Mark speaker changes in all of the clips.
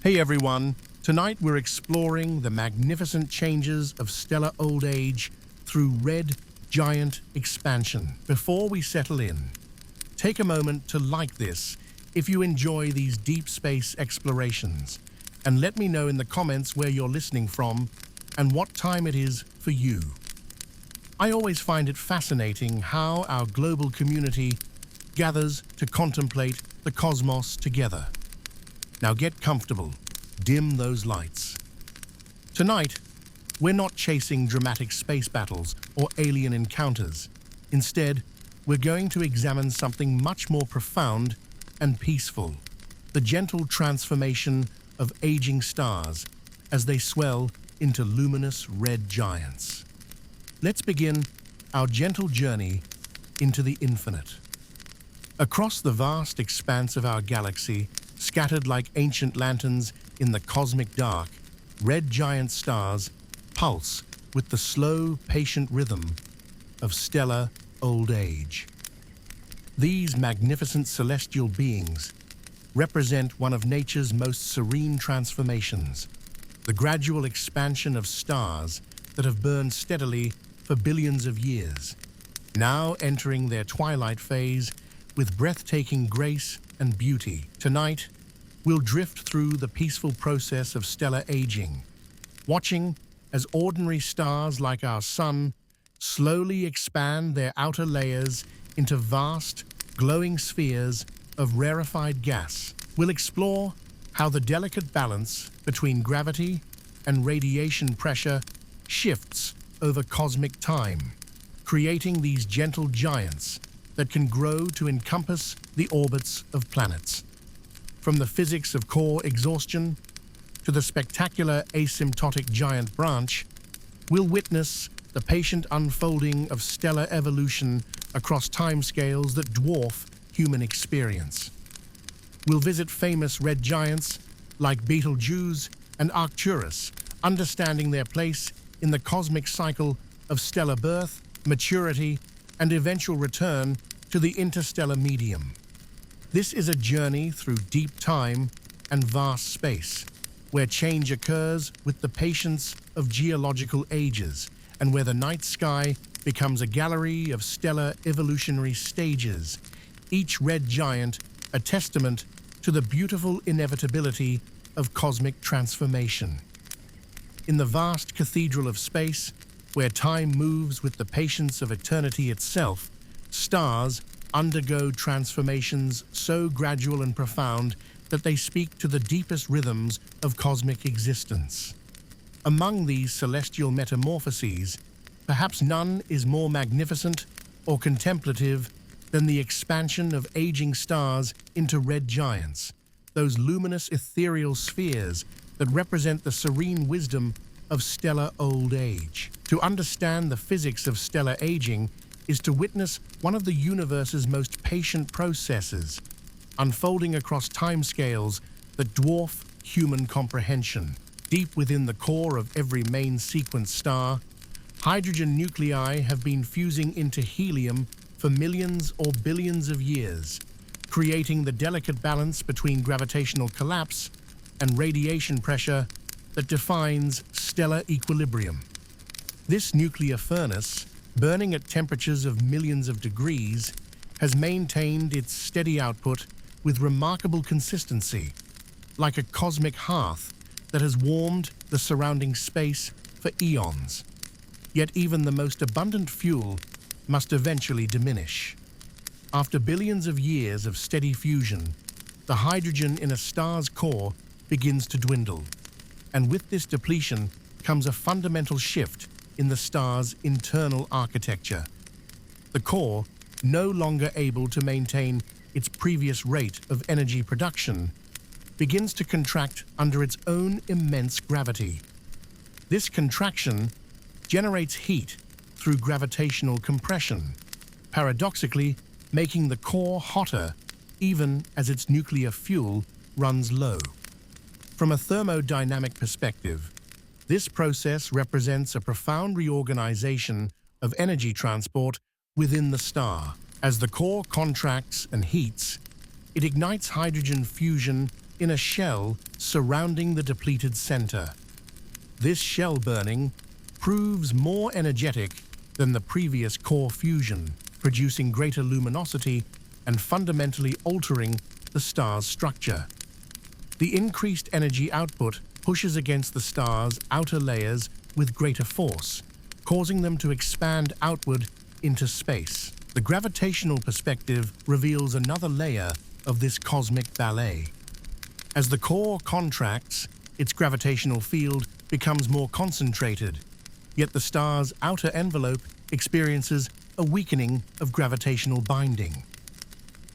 Speaker 1: Hey everyone, tonight we're exploring the magnificent changes of stellar old age through red giant expansion. Before we settle in, take a moment to like this if you enjoy these deep space explorations, and let me know in the comments where you're listening from and what time it is for you. I always find it fascinating how our global community gathers to contemplate the cosmos together. Now get comfortable, dim those lights. Tonight, we're not chasing dramatic space battles or alien encounters. Instead, we're going to examine something much more profound and peaceful, the gentle transformation of aging stars as they swell into luminous red giants. Let's begin our gentle journey into the infinite. Across the vast expanse of our galaxy, scattered like ancient lanterns in the cosmic dark, red giant stars pulse with the slow, patient rhythm of stellar old age. These magnificent celestial beings represent one of nature's most serene transformations, the gradual expansion of stars that have burned steadily for billions of years, now entering their twilight phase with breathtaking grace and beauty. Tonight, we'll drift through the peaceful process of stellar aging, watching as ordinary stars like our Sun slowly expand their outer layers into vast, glowing spheres of rarefied gas. We'll explore how the delicate balance between gravity and radiation pressure shifts over cosmic time, creating these gentle giants that can grow to encompass the orbits of planets. From the physics of core exhaustion to the spectacular asymptotic giant branch, we'll witness the patient unfolding of stellar evolution across timescales that dwarf human experience. We'll visit famous red giants like Betelgeuse and Arcturus, understanding their place in the cosmic cycle of stellar birth, maturity, and eventual return to the interstellar medium. This is a journey through deep time and vast space, where change occurs with the patience of geological ages, and where the night sky becomes a gallery of stellar evolutionary stages, each red giant a testament to the beautiful inevitability of cosmic transformation. In the vast cathedral of space, where time moves with the patience of eternity itself, stars undergo transformations so gradual and profound that they speak to the deepest rhythms of cosmic existence. Among these celestial metamorphoses, perhaps none is more magnificent or contemplative than the expansion of aging stars into red giants, those luminous ethereal spheres that represent the serene wisdom of stellar old age. To understand the physics of stellar aging is to witness one of the universe's most patient processes, unfolding across timescales that dwarf human comprehension. Deep within the core of every main sequence star, hydrogen nuclei have been fusing into helium for millions or billions of years, creating the delicate balance between gravitational collapse and radiation pressure that defines stellar equilibrium. This nuclear furnace, burning at temperatures of millions of degrees, has maintained its steady output with remarkable consistency, like a cosmic hearth that has warmed the surrounding space for eons. Yet even the most abundant fuel must eventually diminish. After billions of years of steady fusion, the hydrogen in a star's core begins to dwindle, and with this depletion comes a fundamental shift in the star's internal architecture. The core, no longer able to maintain its previous rate of energy production, begins to contract under its own immense gravity. This contraction generates heat through gravitational compression, paradoxically making the core hotter even as its nuclear fuel runs low. From a thermodynamic perspective, this process represents a profound reorganization of energy transport within the star. As the core contracts and heats, it ignites hydrogen fusion in a shell surrounding the depleted center. This shell burning proves more energetic than the previous core fusion, producing greater luminosity and fundamentally altering the star's structure. The increased energy output pushes against the star's outer layers with greater force, causing them to expand outward into space. The gravitational perspective reveals another layer of this cosmic ballet. As the core contracts, its gravitational field becomes more concentrated, yet the star's outer envelope experiences a weakening of gravitational binding.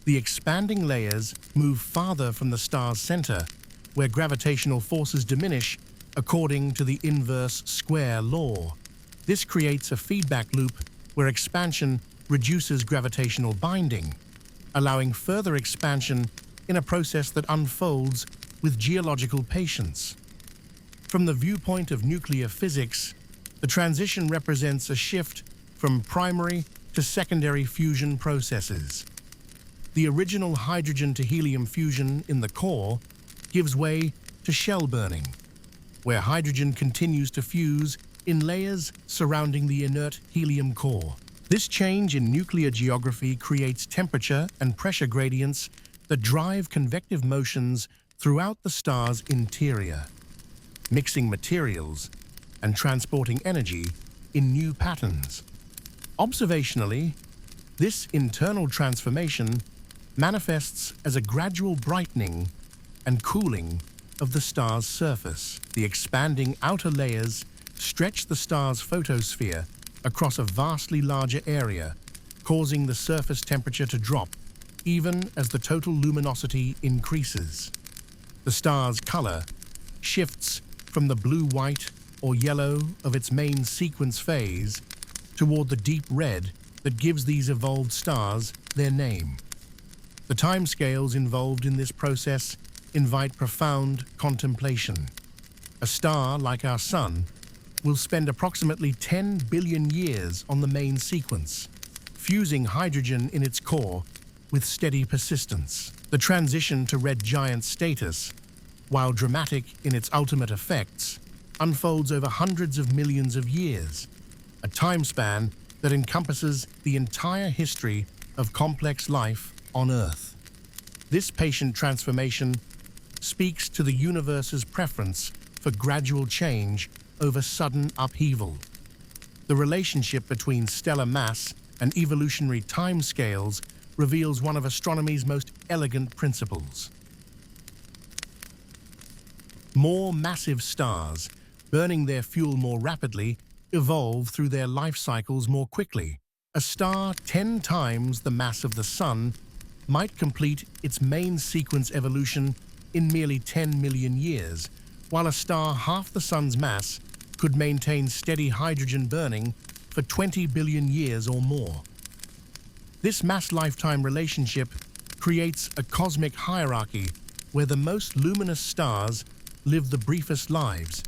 Speaker 1: The expanding layers move farther from the star's center, where gravitational forces diminish according to the inverse square law. This creates a feedback loop where expansion reduces gravitational binding, allowing further expansion in a process that unfolds with geological patience. From the viewpoint of nuclear physics, the transition represents a shift from primary to secondary fusion processes. The original hydrogen to helium fusion in the core gives way to shell burning, where hydrogen continues to fuse in layers surrounding the inert helium core. This change in nuclear geography creates temperature and pressure gradients that drive convective motions throughout the star's interior, mixing materials and transporting energy in new patterns. Observationally, this internal transformation manifests as a gradual brightening and cooling of the star's surface. The expanding outer layers stretch the star's photosphere across a vastly larger area, causing the surface temperature to drop even as the total luminosity increases. The star's color shifts from the blue-white or yellow of its main sequence phase toward the deep red that gives these evolved stars their name. The timescales involved in this process invite profound contemplation. A star like our Sun will spend approximately 10 billion years on the main sequence, fusing hydrogen in its core with steady persistence. The transition to red giant status, while dramatic in its ultimate effects, unfolds over hundreds of millions of years, a time span that encompasses the entire history of complex life on Earth. This patient transformation speaks to the universe's preference for gradual change over sudden upheaval. The relationship between stellar mass and evolutionary timescales reveals one of astronomy's most elegant principles. More massive stars, burning their fuel more rapidly, evolve through their life cycles more quickly. A star 10 times the mass of the Sun might complete its main sequence evolution in merely 10 million years, while a star half the Sun's mass could maintain steady hydrogen burning for 20 billion years or more. This mass-lifetime relationship creates a cosmic hierarchy where the most luminous stars live the briefest lives,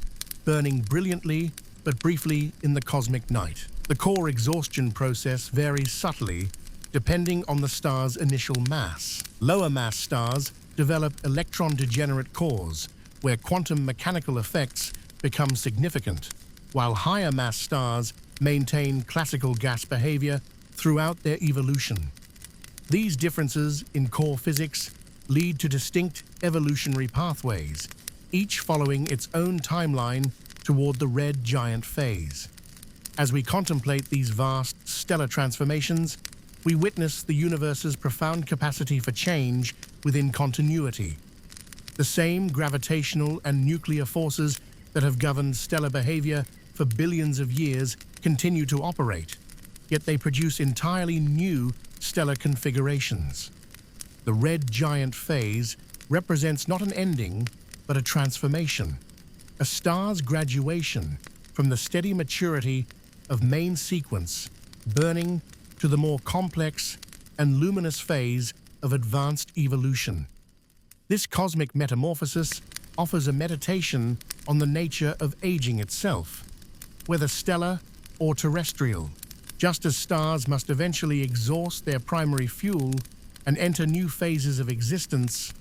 Speaker 1: burning brilliantly but briefly in the cosmic night. The core exhaustion process varies subtly depending on the star's initial mass. Lower mass stars develop electron-degenerate cores, where quantum mechanical effects become significant, while higher mass stars maintain classical gas behavior throughout their evolution. These differences in core physics lead to distinct evolutionary pathways, each following its own timeline toward the red giant phase. As we contemplate these vast stellar transformations, we witness the universe's profound capacity for change within continuity. The same gravitational and nuclear forces that have governed stellar behavior for billions of years continue to operate, yet they produce entirely new stellar configurations. The red giant phase represents not an ending, but a transformation, a star's graduation from the steady maturity of main sequence, burning, to the more complex and luminous phase of advanced evolution. This cosmic metamorphosis offers a meditation on the nature of aging itself, whether stellar or terrestrial. Just as stars must eventually exhaust their primary fuel and enter new phases of existence,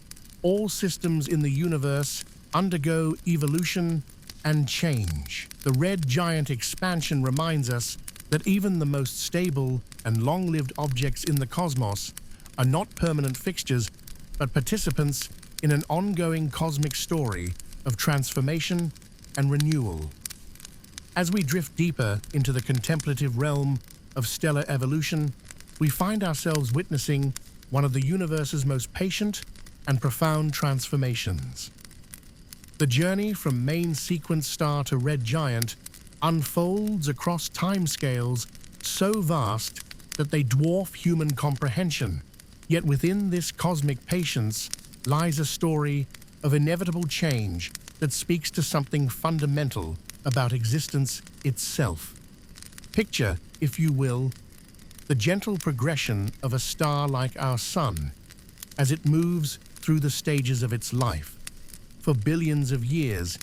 Speaker 1: All systems in the universe undergo evolution and change. The red giant expansion reminds us that even the most stable and long-lived objects in the cosmos are not permanent fixtures, but participants in an ongoing cosmic story of transformation and renewal. As we drift deeper into the contemplative realm of stellar evolution, we find ourselves witnessing one of the universe's most patient and profound transformations. The journey from main sequence star to red giant unfolds across timescales so vast that they dwarf human comprehension. Yet within this cosmic patience lies a story of inevitable change that speaks to something fundamental about existence itself. Picture, if you will, the gentle progression of a star like our Sun as it moves through the stages of its life. For billions of years,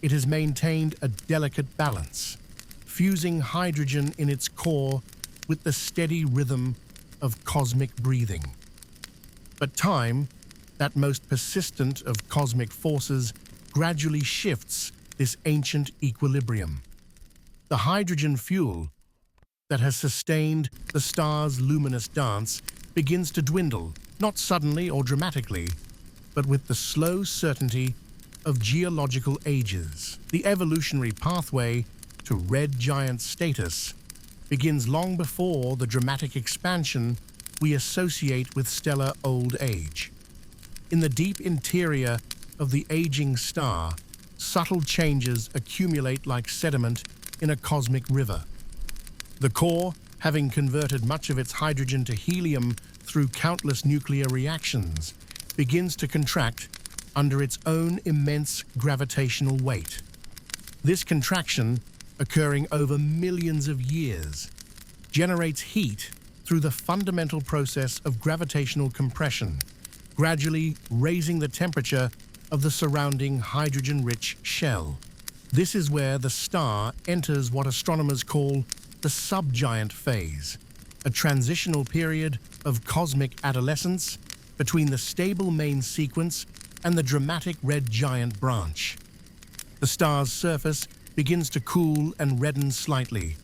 Speaker 1: it has maintained a delicate balance, fusing hydrogen in its core with the steady rhythm of cosmic breathing. But time, that most persistent of cosmic forces, gradually shifts this ancient equilibrium. The hydrogen fuel that has sustained the star's luminous dance begins to dwindle, not suddenly or dramatically, but with the slow certainty of geological ages. The evolutionary pathway to red giant status begins long before the dramatic expansion we associate with stellar old age. In the deep interior of the aging star, subtle changes accumulate like sediment in a cosmic river. The core, having converted much of its hydrogen to helium through countless nuclear reactions, begins to contract under its own immense gravitational weight. This contraction, occurring over millions of years, generates heat through the fundamental process of gravitational compression, gradually raising the temperature of the surrounding hydrogen-rich shell. This is where the star enters what astronomers call the subgiant phase, a transitional period of cosmic adolescence between the stable main sequence and the dramatic red giant branch. The star's surface begins to cool and redden slightly,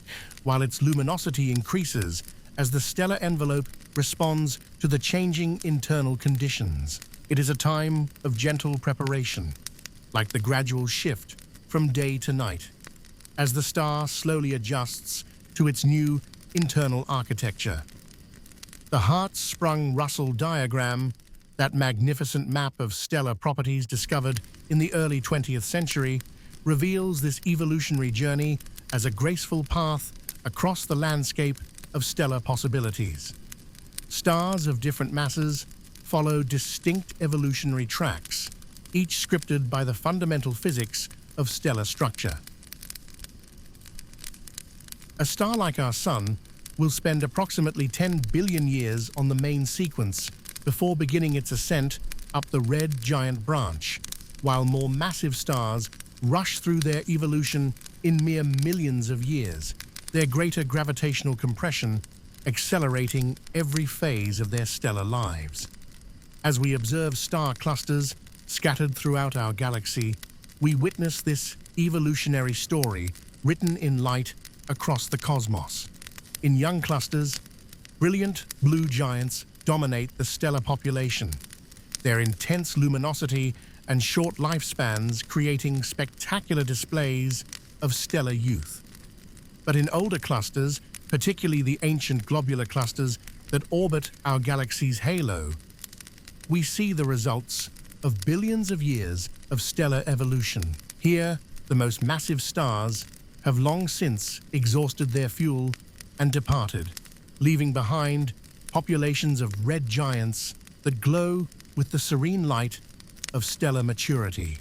Speaker 1: while its luminosity increases as the stellar envelope responds to the changing internal conditions. It is a time of gentle preparation, like the gradual shift from day to night, as the star slowly adjusts to its new internal architecture. The Hertzsprung Russell diagram, that magnificent map of stellar properties discovered in the early 20th century, reveals this evolutionary journey as a graceful path across the landscape of stellar possibilities. Stars of different masses follow distinct evolutionary tracks, each scripted by the fundamental physics of stellar structure. A star like our Sun will spend approximately 10 billion years on the main sequence before beginning its ascent up the red giant branch, while more massive stars rush through their evolution in mere millions of years, their greater gravitational compression accelerating every phase of their stellar lives. As we observe star clusters scattered throughout our galaxy, we witness this evolutionary story written in light across the cosmos. In young clusters, brilliant blue giants dominate the stellar population, their intense luminosity and short lifespans creating spectacular displays of stellar youth. But in older clusters, particularly the ancient globular clusters that orbit our galaxy's halo, we see the results of billions of years of stellar evolution. Here, the most massive stars have long since exhausted their fuel and departed, leaving behind populations of red giants that glow with the serene light of stellar maturity.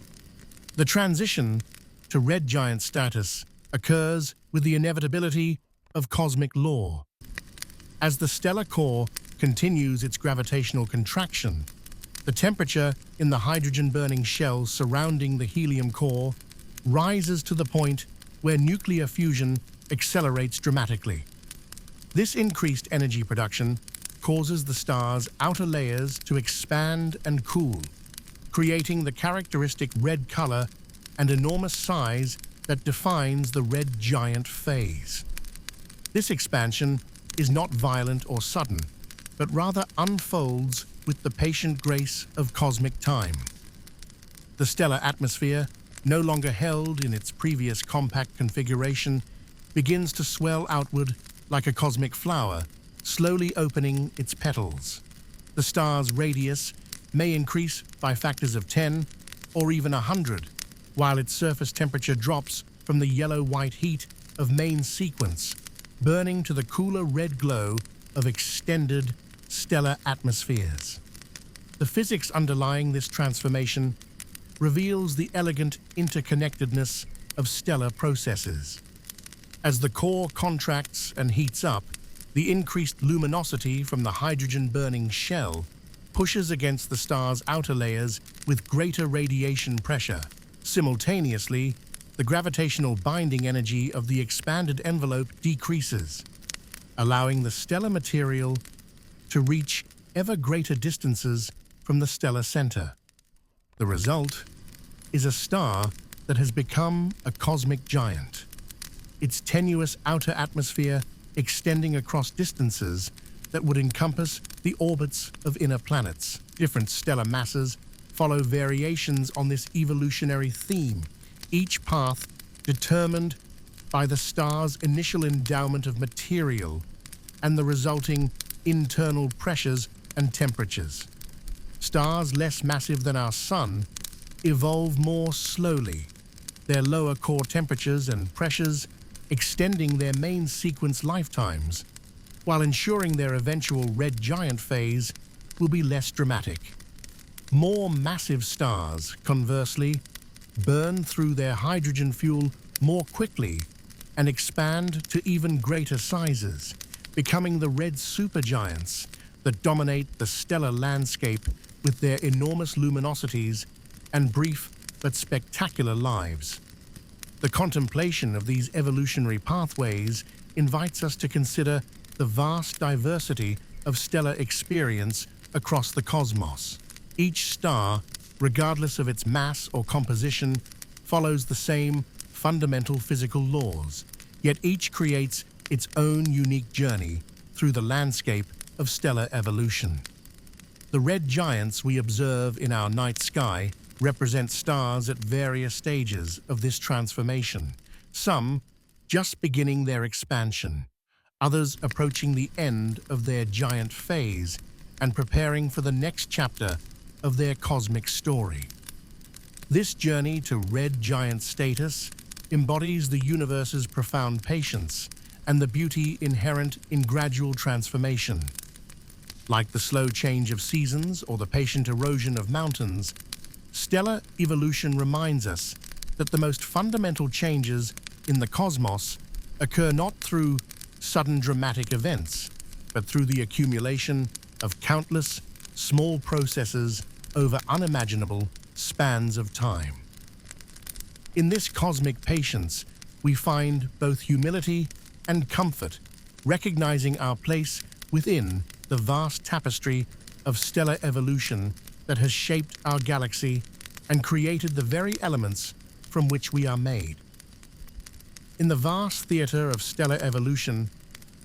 Speaker 1: The transition to red giant status occurs with the inevitability of cosmic law. As the stellar core continues its gravitational contraction, the temperature in the hydrogen-burning shells surrounding the helium core rises to the point where nuclear fusion accelerates dramatically. This increased energy production causes the star's outer layers to expand and cool, creating the characteristic red color and enormous size that defines the red giant phase. This expansion is not violent or sudden, but rather unfolds with the patient grace of cosmic time. The stellar atmosphere, no longer held in its previous compact configuration, begins to swell outward like a cosmic flower, slowly opening its petals. The star's radius may increase by factors of 10 or even 100, while its surface temperature drops from the yellow-white heat of main sequence, burning to the cooler red glow of extended stellar atmospheres. The physics underlying this transformation reveals the elegant interconnectedness of stellar processes. As the core contracts and heats up, the increased luminosity from the hydrogen-burning shell pushes against the star's outer layers with greater radiation pressure. Simultaneously, the gravitational binding energy of the expanded envelope decreases, allowing the stellar material to reach ever greater distances from the stellar center. The result is a star that has become a cosmic giant, its tenuous outer atmosphere extending across distances that would encompass the orbits of inner planets. Different stellar masses follow variations on this evolutionary theme, each path determined by the star's initial endowment of material and the resulting internal pressures and temperatures. Stars less massive than our Sun evolve more slowly, their lower core temperatures and pressures extending their main sequence lifetimes, while ensuring their eventual red giant phase will be less dramatic. More massive stars, conversely, burn through their hydrogen fuel more quickly and expand to even greater sizes, becoming the red supergiants that dominate the stellar landscape with their enormous luminosities and brief but spectacular lives. The contemplation of these evolutionary pathways invites us to consider the vast diversity of stellar experience across the cosmos. Each star, regardless of its mass or composition, follows the same fundamental physical laws, yet each creates its own unique journey through the landscape of stellar evolution. The red giants we observe in our night sky represent stars at various stages of this transformation, some just beginning their expansion, others approaching the end of their giant phase and preparing for the next chapter of their cosmic story. This journey to red giant status embodies the universe's profound patience and the beauty inherent in gradual transformation. Like the slow change of seasons or the patient erosion of mountains, stellar evolution reminds us that the most fundamental changes in the cosmos occur not through sudden dramatic events, but through the accumulation of countless small processes over unimaginable spans of time. In this cosmic patience, we find both humility and comfort, recognizing our place within the vast tapestry of stellar evolution that has shaped our galaxy and created the very elements from which we are made. In the vast theater of stellar evolution,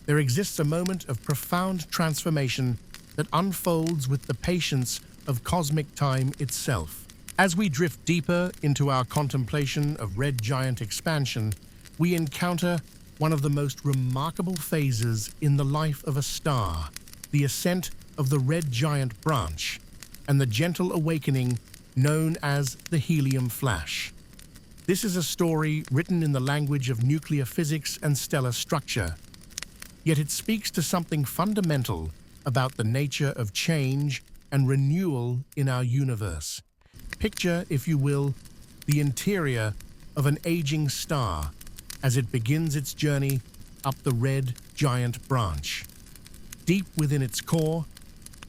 Speaker 1: there exists a moment of profound transformation that unfolds with the patience of cosmic time itself. As we drift deeper into our contemplation of red giant expansion, we encounter one of the most remarkable phases in the life of a star, the ascent of the red giant branch, and the gentle awakening known as the helium flash. This is a story written in the language of nuclear physics and stellar structure, yet it speaks to something fundamental about the nature of change and renewal in our universe. Picture, if you will, the interior of an aging star as it begins its journey up the red giant branch. Deep within its core,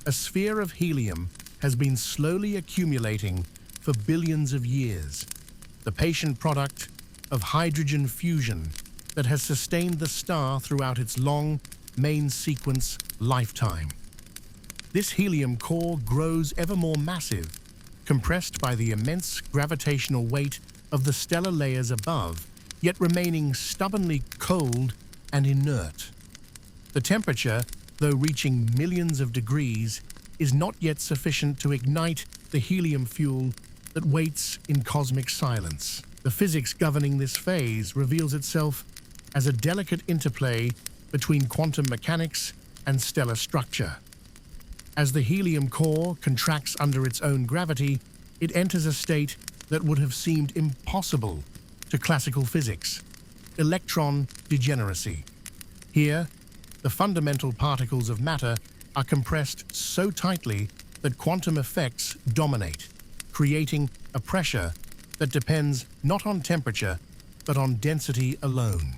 Speaker 1: a sphere of helium has been slowly accumulating for billions of years, the patient product of hydrogen fusion that has sustained the star throughout its long main sequence lifetime. This helium core grows ever more massive, compressed by the immense gravitational weight of the stellar layers above, yet remaining stubbornly cold and inert. The temperature, though reaching millions of degrees, is not yet sufficient to ignite the helium fuel that waits in cosmic silence. The physics governing this phase reveals itself as a delicate interplay between quantum mechanics and stellar structure. As the helium core contracts under its own gravity, it enters a state that would have seemed impossible to classical physics: electron degeneracy. Here, the fundamental particles of matter are compressed so tightly that quantum effects dominate, creating a pressure that depends not on temperature, but on density alone.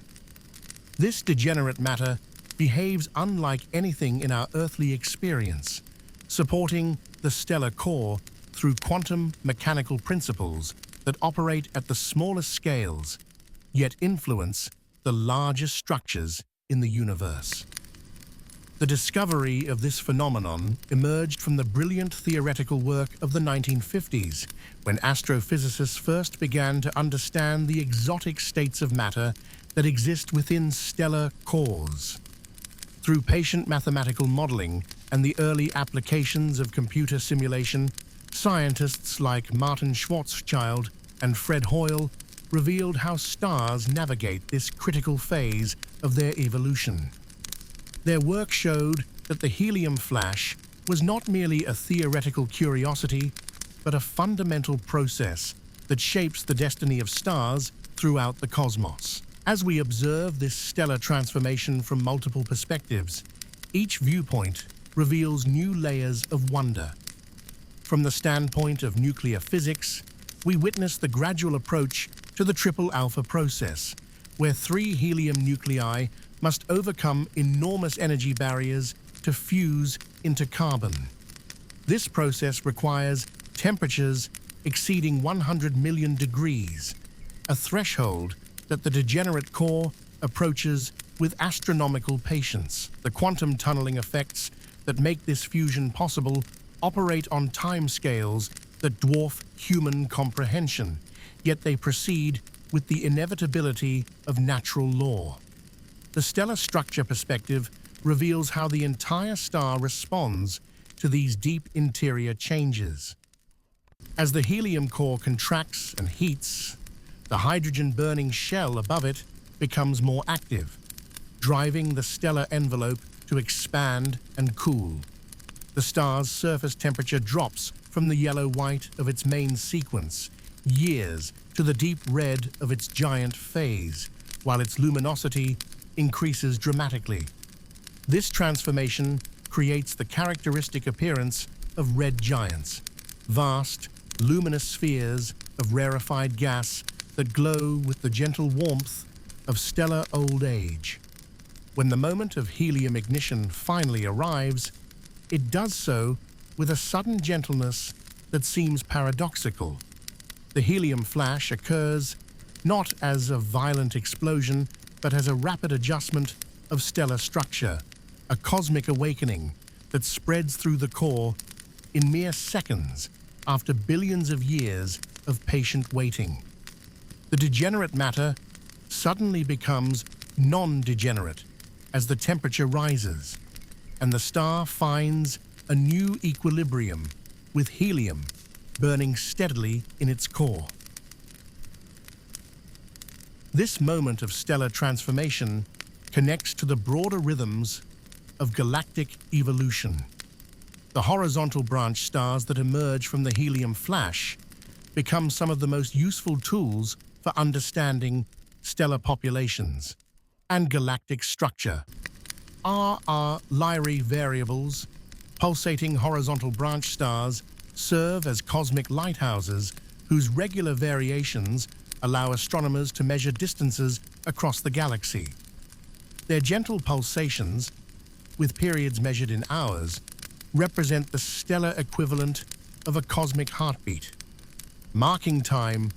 Speaker 1: This degenerate matter behaves unlike anything in our earthly experience, supporting the stellar core through quantum mechanical principles that operate at the smallest scales, yet influence the largest structures in the universe. The discovery of this phenomenon emerged from the brilliant theoretical work of the 1950s, when astrophysicists first began to understand the exotic states of matter that exist within stellar cores. Through patient mathematical modeling and the early applications of computer simulation, scientists like Martin Schwarzschild and Fred Hoyle revealed how stars navigate this critical phase of their evolution. Their work showed that the helium flash was not merely a theoretical curiosity, but a fundamental process that shapes the destiny of stars throughout the cosmos. As we observe this stellar transformation from multiple perspectives, each viewpoint reveals new layers of wonder. From the standpoint of nuclear physics, we witness the gradual approach to the triple alpha process, where 3 helium nuclei must overcome enormous energy barriers to fuse into carbon. This process requires temperatures exceeding 100 million degrees, a threshold that the degenerate core approaches with astronomical patience. The quantum tunneling effects that make this fusion possible operate on timescales that dwarf human comprehension, yet they proceed with the inevitability of natural law. The stellar structure perspective reveals how the entire star responds to these deep interior changes. As the helium core contracts and heats, the hydrogen-burning shell above it becomes more active, driving the stellar envelope to expand and cool. The star's surface temperature drops from the yellow-white of its main sequence years to the deep red of its giant phase, while its luminosity increases dramatically. This transformation creates the characteristic appearance of red giants, vast, luminous spheres of rarefied gas that glow with the gentle warmth of stellar old age. When the moment of helium ignition finally arrives, it does so with a sudden gentleness that seems paradoxical. The helium flash occurs not as a violent explosion, but as a rapid adjustment of stellar structure, a cosmic awakening that spreads through the core in mere seconds after billions of years of patient waiting. The degenerate matter suddenly becomes non-degenerate as the temperature rises, and the star finds a new equilibrium with helium burning steadily in its core. This moment of stellar transformation connects to the broader rhythms of galactic evolution. The horizontal branch stars that emerge from the helium flash become some of the most useful tools for understanding stellar populations and galactic structure. Our Lyrae variables, pulsating horizontal branch stars, serve as cosmic lighthouses whose regular variations allow astronomers to measure distances across the galaxy. Their gentle pulsations, with periods measured in hours, represent the stellar equivalent of a cosmic heartbeat, marking time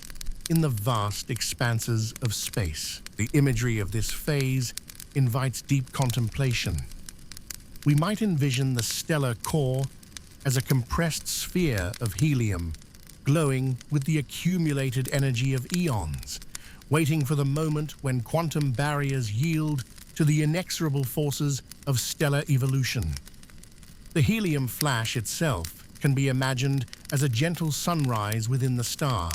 Speaker 1: in the vast expanses of space. The imagery of this phase invites deep contemplation. We might envision the stellar core as a compressed sphere of helium glowing with the accumulated energy of eons, waiting for the moment when quantum barriers yield to the inexorable forces of stellar evolution. The helium flash itself can be imagined as a gentle sunrise within the star,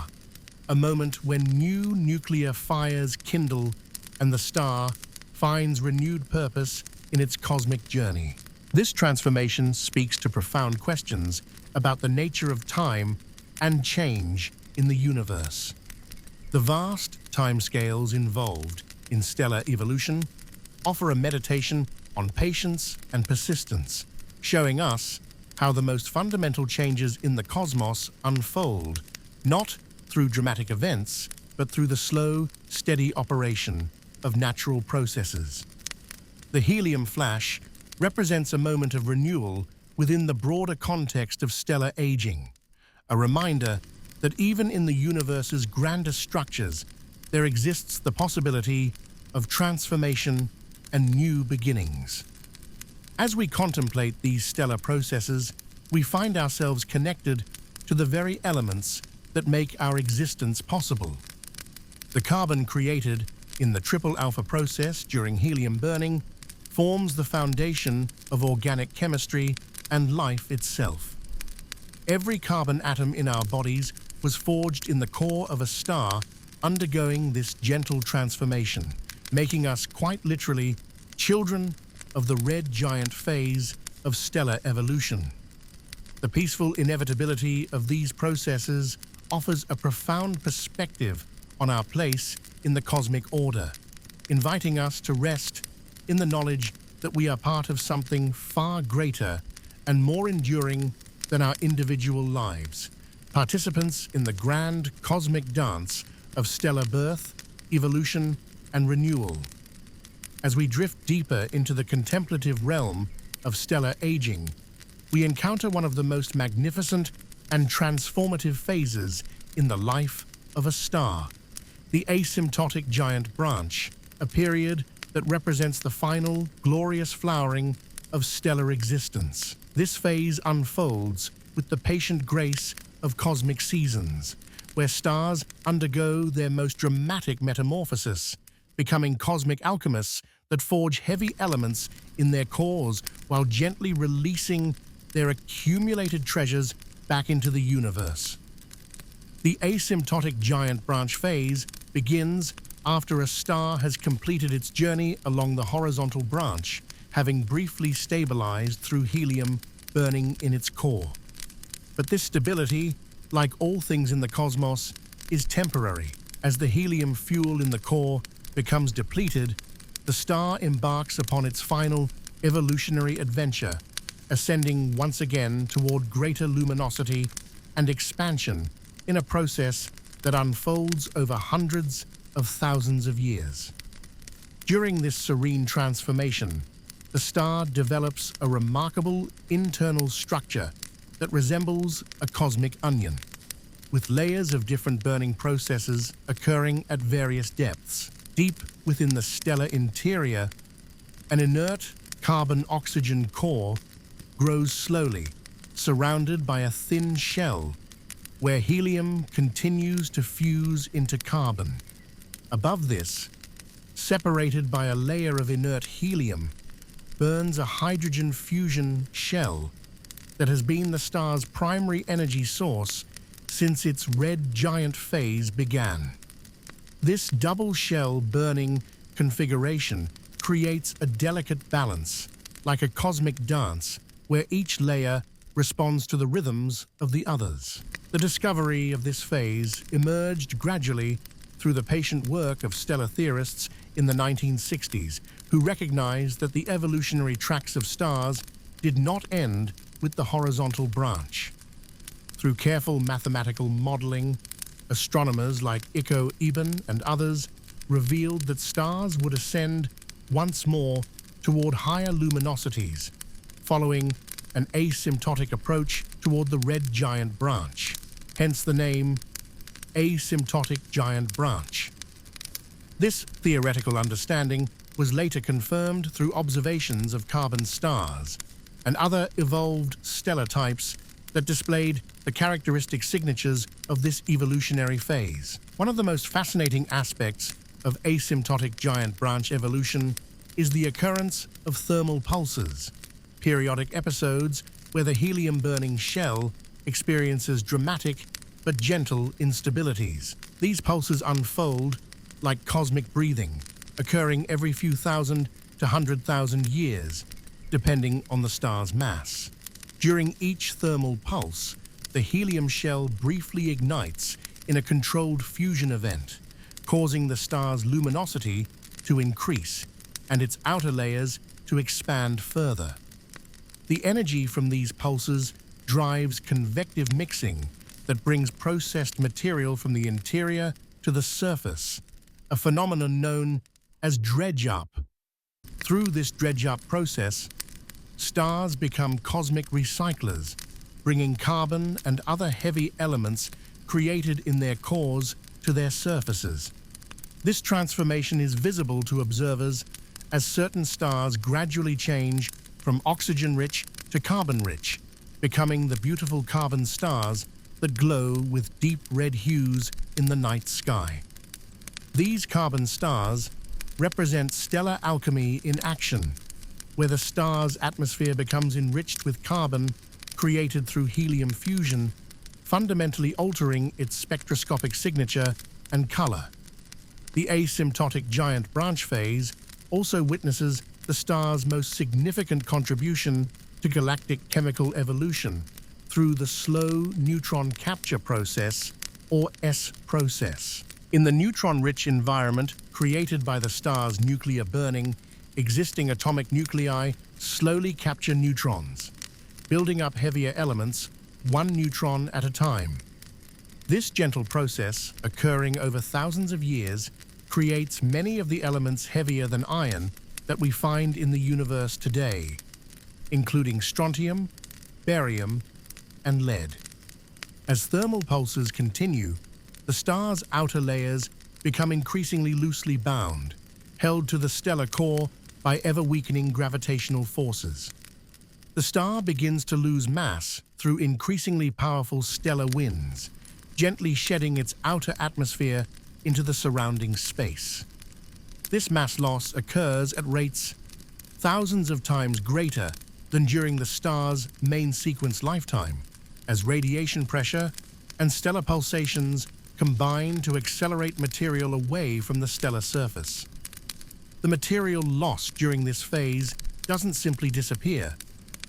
Speaker 1: a moment when new nuclear fires kindle and the star finds renewed purpose in its cosmic journey. This transformation speaks to profound questions about the nature of time and change in the universe. The vast timescales involved in stellar evolution offer a meditation on patience and persistence, showing us how the most fundamental changes in the cosmos unfold, not through dramatic events, but through the slow, steady operation of natural processes. The helium flash represents a moment of renewal within the broader context of stellar aging, a reminder that even in the universe's grandest structures, there exists the possibility of transformation and new beginnings. As we contemplate these stellar processes, we find ourselves connected to the very elements that make our existence possible. The carbon created in the triple alpha process during helium burning forms the foundation of organic chemistry and life itself. Every carbon atom in our bodies was forged in the core of a star undergoing this gentle transformation, making us quite literally children of the red giant phase of stellar evolution. The peaceful inevitability of these processes offers a profound perspective on our place in the cosmic order, inviting us to rest in the knowledge that we are part of something far greater and more enduring than our individual lives, participants in the grand cosmic dance of stellar birth, evolution, and renewal. As we drift deeper into the contemplative realm of stellar aging, we encounter one of the most magnificent and transformative phases in the life of a star, the asymptotic giant branch, a period that represents the final, glorious flowering of stellar existence. This phase unfolds with the patient grace of cosmic seasons, where stars undergo their most dramatic metamorphosis, becoming cosmic alchemists that forge heavy elements in their cores while gently releasing their accumulated treasures back into the universe. The asymptotic giant branch phase begins after a star has completed its journey along the horizontal branch, having briefly stabilized through helium burning in its core. But this stability, like all things in the cosmos, is temporary. As the helium fuel in the core becomes depleted, the star embarks upon its final evolutionary adventure, ascending once again toward greater luminosity and expansion in a process that unfolds over hundreds of thousands of years. During this serene transformation, the star develops a remarkable internal structure that resembles a cosmic onion, with layers of different burning processes occurring at various depths. Deep within the stellar interior, an inert carbon-oxygen core grows slowly, surrounded by a thin shell, where helium continues to fuse into carbon. Above this, separated by a layer of inert helium, burns a hydrogen fusion shell that has been the star's primary energy source since its red giant phase began. This double shell burning configuration creates a delicate balance, like a cosmic dance, where each layer responds to the rhythms of the others. The discovery of this phase emerged gradually through the patient work of stellar theorists in the 1960s, who recognized that the evolutionary tracks of stars did not end with the horizontal branch. Through careful mathematical modeling, astronomers like Iko Eben and others revealed that stars would ascend once more toward higher luminosities, following an asymptotic approach toward the red giant branch, hence the name asymptotic giant branch. This theoretical understanding was later confirmed through observations of carbon stars and other evolved stellar types that displayed the characteristic signatures of this evolutionary phase. One of the most fascinating aspects of asymptotic giant branch evolution is the occurrence of thermal pulses, periodic episodes where the helium-burning shell experiences dramatic but gentle instabilities. These pulses unfold like cosmic breathing, occurring every few thousand to 100,000 years, depending on the star's mass. During each thermal pulse, the helium shell briefly ignites in a controlled fusion event, causing the star's luminosity to increase and its outer layers to expand further. The energy from these pulses drives convective mixing that brings processed material from the interior to the surface, a phenomenon known as dredge-up. Through this dredge-up process, stars become cosmic recyclers, bringing carbon and other heavy elements created in their cores to their surfaces. This transformation is visible to observers as certain stars gradually change from oxygen-rich to carbon-rich, becoming the beautiful carbon stars that glow with deep red hues in the night sky. These carbon stars represent stellar alchemy in action, where the star's atmosphere becomes enriched with carbon created through helium fusion, fundamentally altering its spectroscopic signature and color. The asymptotic giant branch phase also witnesses the star's most significant contribution to galactic chemical evolution through the slow neutron capture process, or S process. In the neutron-rich environment created by the star's nuclear burning, existing atomic nuclei slowly capture neutrons, building up heavier elements, one neutron at a time. This gentle process, occurring over thousands of years, creates many of the elements heavier than iron that we find in the universe today, including strontium, barium, and lead. As thermal pulses continue, the star's outer layers become increasingly loosely bound, held to the stellar core by ever-weakening gravitational forces. The star begins to lose mass through increasingly powerful stellar winds, gently shedding its outer atmosphere into the surrounding space. This mass loss occurs at rates thousands of times greater than during the star's main sequence lifetime, as radiation pressure and stellar pulsations combine to accelerate material away from the stellar surface. The material lost during this phase doesn't simply disappear.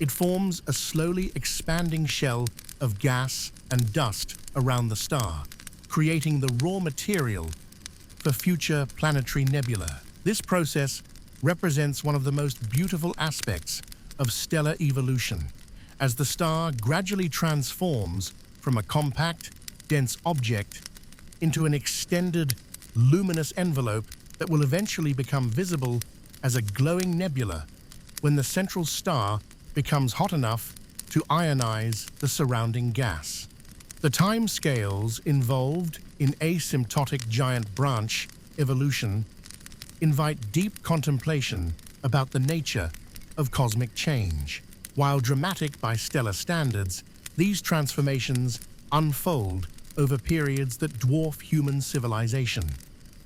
Speaker 1: It forms a slowly expanding shell of gas and dust around the star, creating the raw material for future planetary nebula. This process represents one of the most beautiful aspects of stellar evolution, as the star gradually transforms from a compact, dense object into an extended, luminous envelope that will eventually become visible as a glowing nebula when the central star becomes hot enough to ionize the surrounding gas. The time scales involved in asymptotic giant branch evolution invite deep contemplation about the nature of cosmic change. While dramatic by stellar standards, these transformations unfold over periods that dwarf human civilization.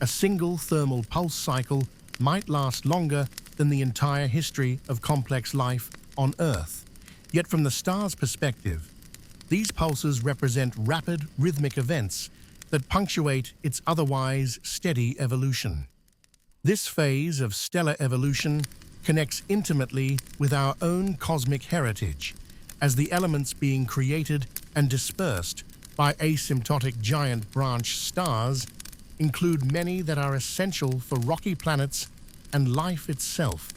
Speaker 1: A single thermal pulse cycle might last longer than the entire history of complex life on Earth. Yet from the star's perspective, these pulses represent rapid, rhythmic events that punctuate its otherwise steady evolution. This phase of stellar evolution connects intimately with our own cosmic heritage, as the elements being created and dispersed by asymptotic giant branch stars include many that are essential for rocky planets and life itself.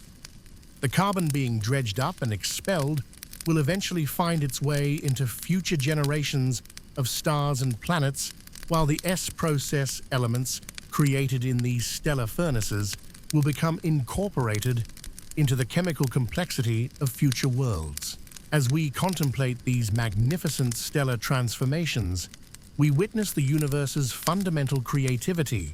Speaker 1: The carbon being dredged up and expelled will eventually find its way into future generations of stars and planets, while the S-process elements created in these stellar furnaces will become incorporated into the chemical complexity of future worlds. As we contemplate these magnificent stellar transformations, we witness the universe's fundamental creativity,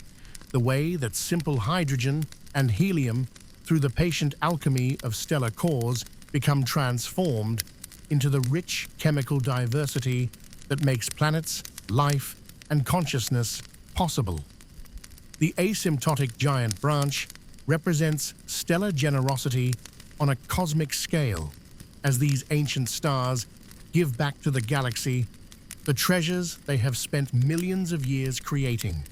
Speaker 1: the way that simple hydrogen and helium, through the patient alchemy of stellar cores, become transformed into the rich chemical diversity that makes planets, life, and consciousness possible. The asymptotic giant branch represents stellar generosity on a cosmic scale, as these ancient stars give back to the galaxy the treasures they have spent millions of years creating.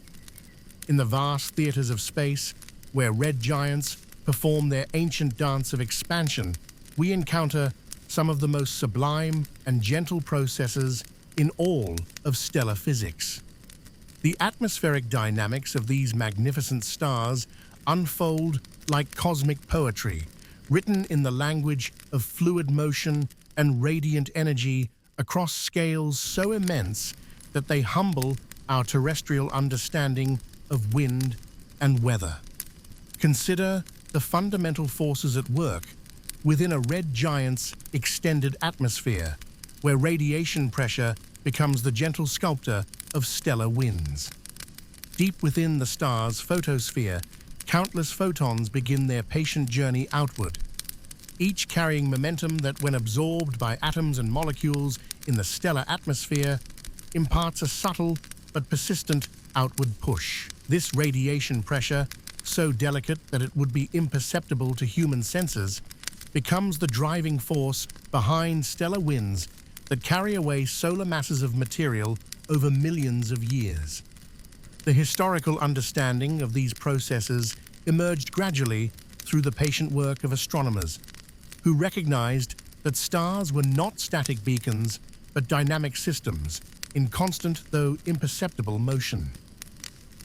Speaker 1: In the vast theaters of space, where red giants perform their ancient dance of expansion, we encounter some of the most sublime and gentle processes in all of stellar physics. The atmospheric dynamics of these magnificent stars unfold like cosmic poetry, written in the language of fluid motion and radiant energy across scales so immense that they humble our terrestrial understanding of wind and weather. Consider the fundamental forces at work within a red giant's extended atmosphere, where radiation pressure becomes the gentle sculptor of stellar winds. Deep within the star's photosphere, countless photons begin their patient journey outward, each carrying momentum that, when absorbed by atoms and molecules in the stellar atmosphere, imparts a subtle but persistent outward push. This radiation pressure, so delicate that it would be imperceptible to human senses, becomes the driving force behind stellar winds that carry away solar masses of material over millions of years. The historical understanding of these processes emerged gradually through the patient work of astronomers, who recognized that stars were not static beacons, but dynamic systems in constant, though imperceptible, motion.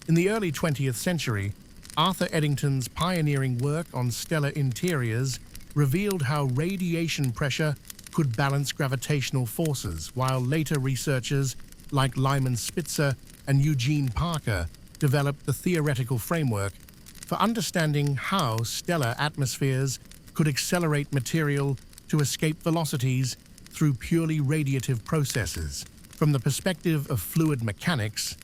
Speaker 1: In the early 20th century, Arthur Eddington's pioneering work on stellar interiors revealed how radiation pressure could balance gravitational forces, while later researchers like Lyman Spitzer and Eugene Parker developed the theoretical framework for understanding how stellar atmospheres could accelerate material to escape velocities through purely radiative processes. From the perspective of fluid mechanics,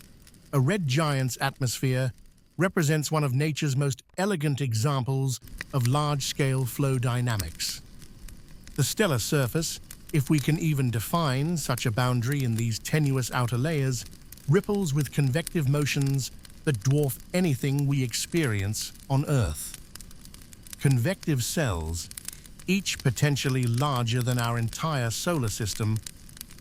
Speaker 1: a red giant's atmosphere represents one of nature's most elegant examples of large-scale flow dynamics. The stellar surface, if we can even define such a boundary in these tenuous outer layers, ripples with convective motions that dwarf anything we experience on Earth. Convective cells, each potentially larger than our entire solar system,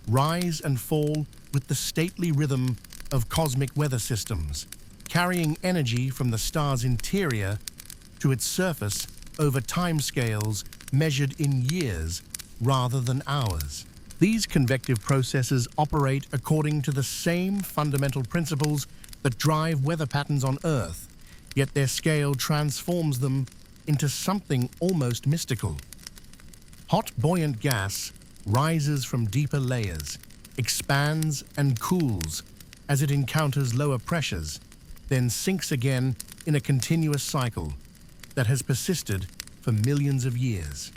Speaker 1: rise and fall with the stately rhythm of cosmic weather systems, carrying energy from the star's interior to its surface over timescales measured in years rather than hours. These convective processes operate according to the same fundamental principles that drive weather patterns on Earth, yet their scale transforms them into something almost mystical. Hot, buoyant gas rises from deeper layers, expands and cools as it encounters lower pressures, then sinks again in a continuous cycle that has persisted for millions of years.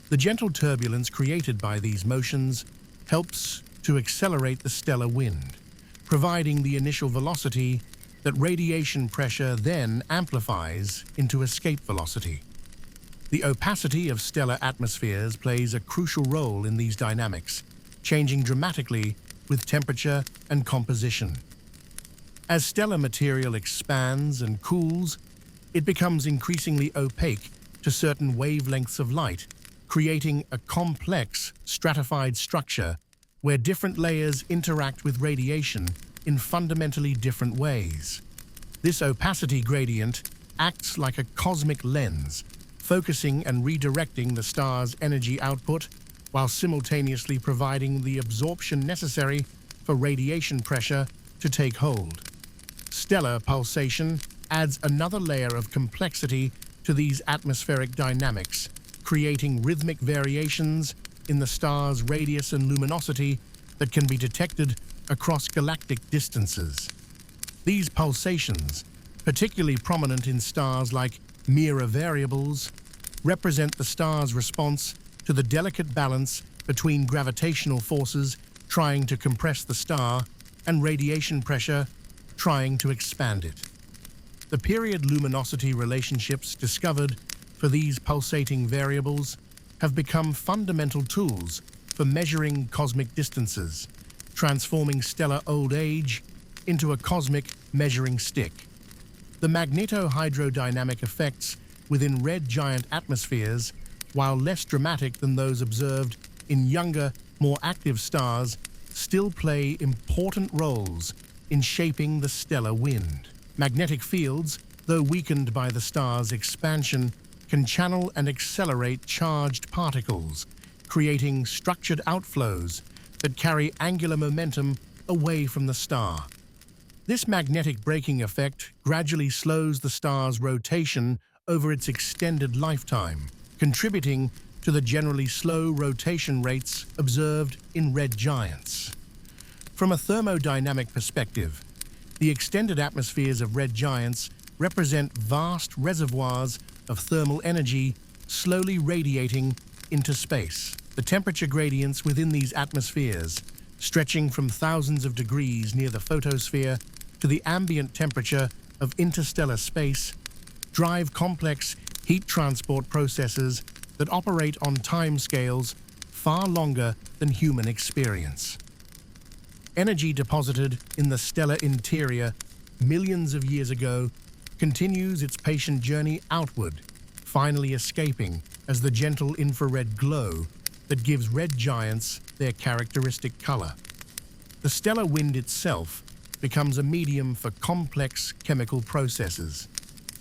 Speaker 1: The gentle turbulence created by these motions helps to accelerate the stellar wind, providing the initial velocity that radiation pressure then amplifies into escape velocity. The opacity of stellar atmospheres plays a crucial role in these dynamics, changing dramatically with temperature and composition. As stellar material expands and cools, it becomes increasingly opaque to certain wavelengths of light, creating a complex, stratified structure where different layers interact with radiation in fundamentally different ways. This opacity gradient acts like a cosmic lens, focusing and redirecting the star's energy output while simultaneously providing the absorption necessary for radiation pressure to take hold. Stellar pulsation adds another layer of complexity to these atmospheric dynamics, creating rhythmic variations in the star's radius and luminosity that can be detected across galactic distances. These pulsations, particularly prominent in stars like Mira variables, represent the star's response to the delicate balance between gravitational forces trying to compress the star and radiation pressure trying to expand it. The period luminosity relationships discovered for these pulsating variables have become fundamental tools for measuring cosmic distances, transforming stellar old age into a cosmic measuring stick. The magneto-hydrodynamic effects within red giant atmospheres, while less dramatic than those observed in younger, more active stars, still play important roles in shaping the stellar wind. Magnetic fields, though weakened by the star's expansion, can channel and accelerate charged particles, creating structured outflows that carry angular momentum away from the star. This magnetic braking effect gradually slows the star's rotation over its extended lifetime, contributing to the generally slow rotation rates observed in red giants. From a thermodynamic perspective, the extended atmospheres of red giants represent vast reservoirs of thermal energy slowly radiating into space. The temperature gradients within these atmospheres, stretching from thousands of degrees near the photosphere to the ambient temperature of interstellar space, drive complex heat transport processes that operate on timescales far longer than human experience. Energy deposited in the stellar interior millions of years ago continues its patient journey outward, finally escaping as the gentle infrared glow that gives red giants their characteristic color. The stellar wind itself becomes a medium for complex chemical processes,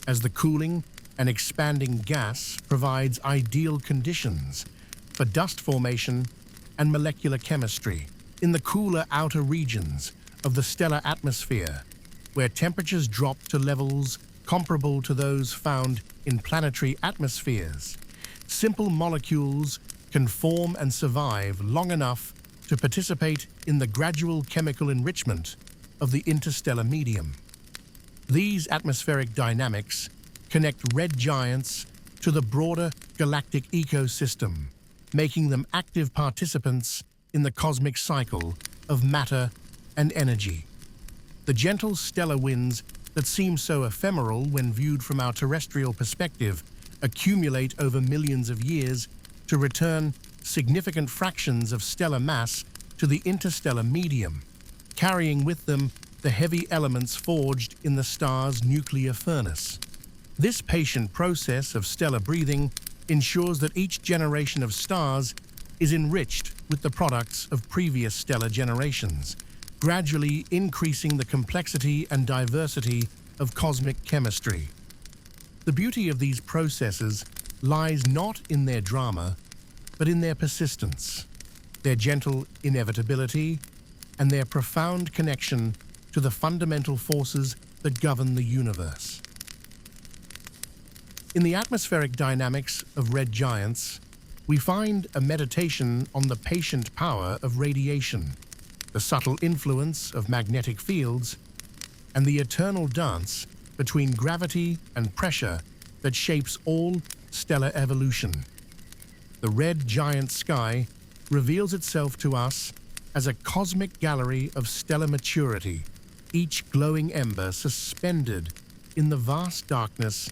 Speaker 1: as the cooling and expanding gas provides ideal conditions for dust formation and molecular chemistry. In the cooler outer regions of the stellar atmosphere, where temperatures drop to levels comparable to those found in planetary atmospheres, simple molecules can form and survive long enough to participate in the gradual chemical enrichment of the interstellar medium. These atmospheric dynamics connect red giants to the broader galactic ecosystem, making them active participants in the cosmic cycle of matter and energy. The gentle stellar winds that seem so ephemeral when viewed from our terrestrial perspective accumulate over millions of years to return significant fractions of stellar mass to the interstellar medium, carrying with them the heavy elements forged in the star's nuclear furnace. This patient process of stellar breathing ensures that each generation of stars is enriched with the products of previous stellar generations, gradually increasing the complexity and diversity of cosmic chemistry. The beauty of these processes lies not in their drama, but in their persistence, their gentle inevitability, and their profound connection to the fundamental forces that govern the universe. In the atmospheric dynamics of red giants, we find a meditation on the patient power of radiation, the subtle influence of magnetic fields, and the eternal dance between gravity and pressure that shapes all stellar evolution. The red giant sky reveals itself to us as a cosmic gallery of stellar maturity, each glowing ember suspended in the vast darkness,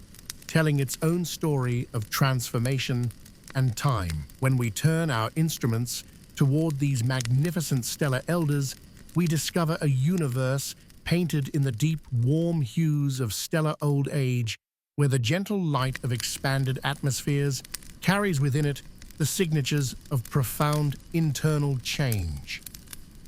Speaker 1: telling its own story of transformation and time. When we turn our instruments toward these magnificent stellar elders, we discover a universe painted in the deep, warm hues of stellar old age, where the gentle light of expanded atmospheres carries within it the signatures of profound internal change.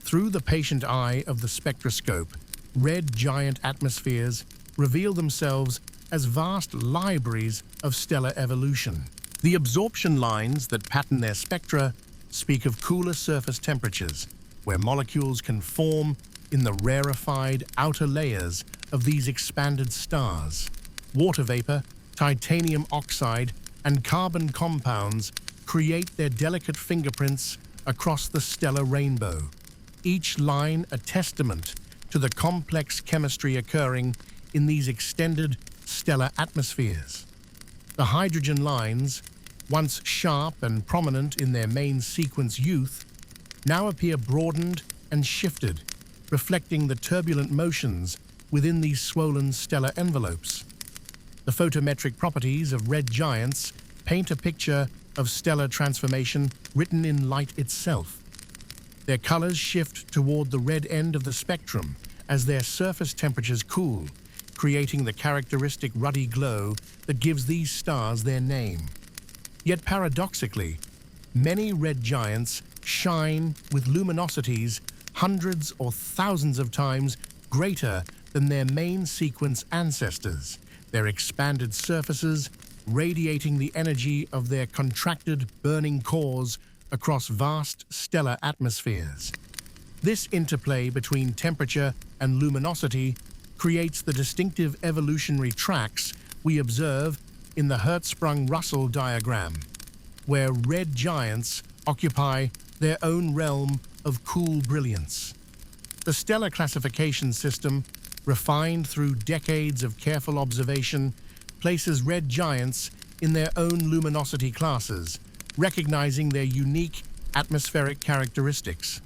Speaker 1: Through the patient eye of the spectroscope, red giant atmospheres reveal themselves as vast libraries of stellar evolution. The absorption lines that pattern their spectra speak of cooler surface temperatures, where molecules can form in the rarefied outer layers of these expanded stars. Water vapor, titanium oxide, and carbon compounds create their delicate fingerprints across the stellar rainbow, each line a testament to the complex chemistry occurring in these extended stellar atmospheres. The hydrogen lines, once sharp and prominent in their main sequence youth, now appear broadened and shifted, reflecting the turbulent motions within these swollen stellar envelopes. The photometric properties of red giants paint a picture of stellar transformation written in light itself. Their colors shift toward the red end of the spectrum as their surface temperatures cool, creating the characteristic ruddy glow that gives these stars their name. Yet paradoxically, many red giants shine with luminosities hundreds or thousands of times greater than their main sequence ancestors, their expanded surfaces radiating the energy of their contracted, burning cores across vast stellar atmospheres. This interplay between temperature and luminosity creates the distinctive evolutionary tracks we observe in the Hertzsprung-Russell diagram, where red giants occupy their own realm of cool brilliance. The stellar classification system, refined through decades of careful observation, places red giants in their own luminosity classes, recognizing their unique atmospheric characteristics.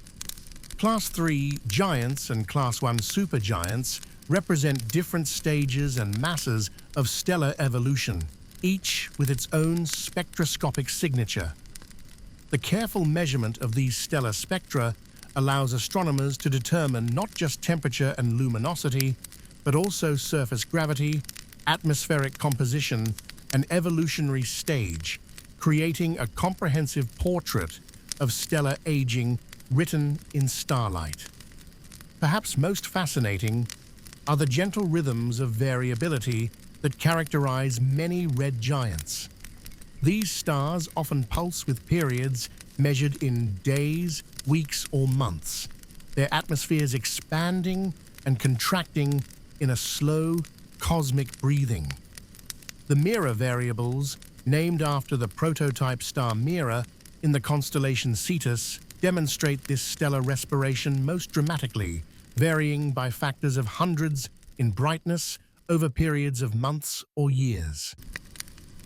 Speaker 1: Class 3 giants and Class 1 supergiants represent different stages and masses of stellar evolution, each with its own spectroscopic signature. The careful measurement of these stellar spectra allows astronomers to determine not just temperature and luminosity, but also surface gravity, atmospheric composition, and evolutionary stage, creating a comprehensive portrait of stellar aging written in starlight. Perhaps most fascinating are the gentle rhythms of variability that characterize many red giants. These stars often pulse with periods measured in days, weeks, or months, their atmospheres expanding and contracting in a slow, cosmic breathing. The Mira variables, named after the prototype star Mira in the constellation Cetus, demonstrate this stellar respiration most dramatically, varying by factors of hundreds in brightness over periods of months or years.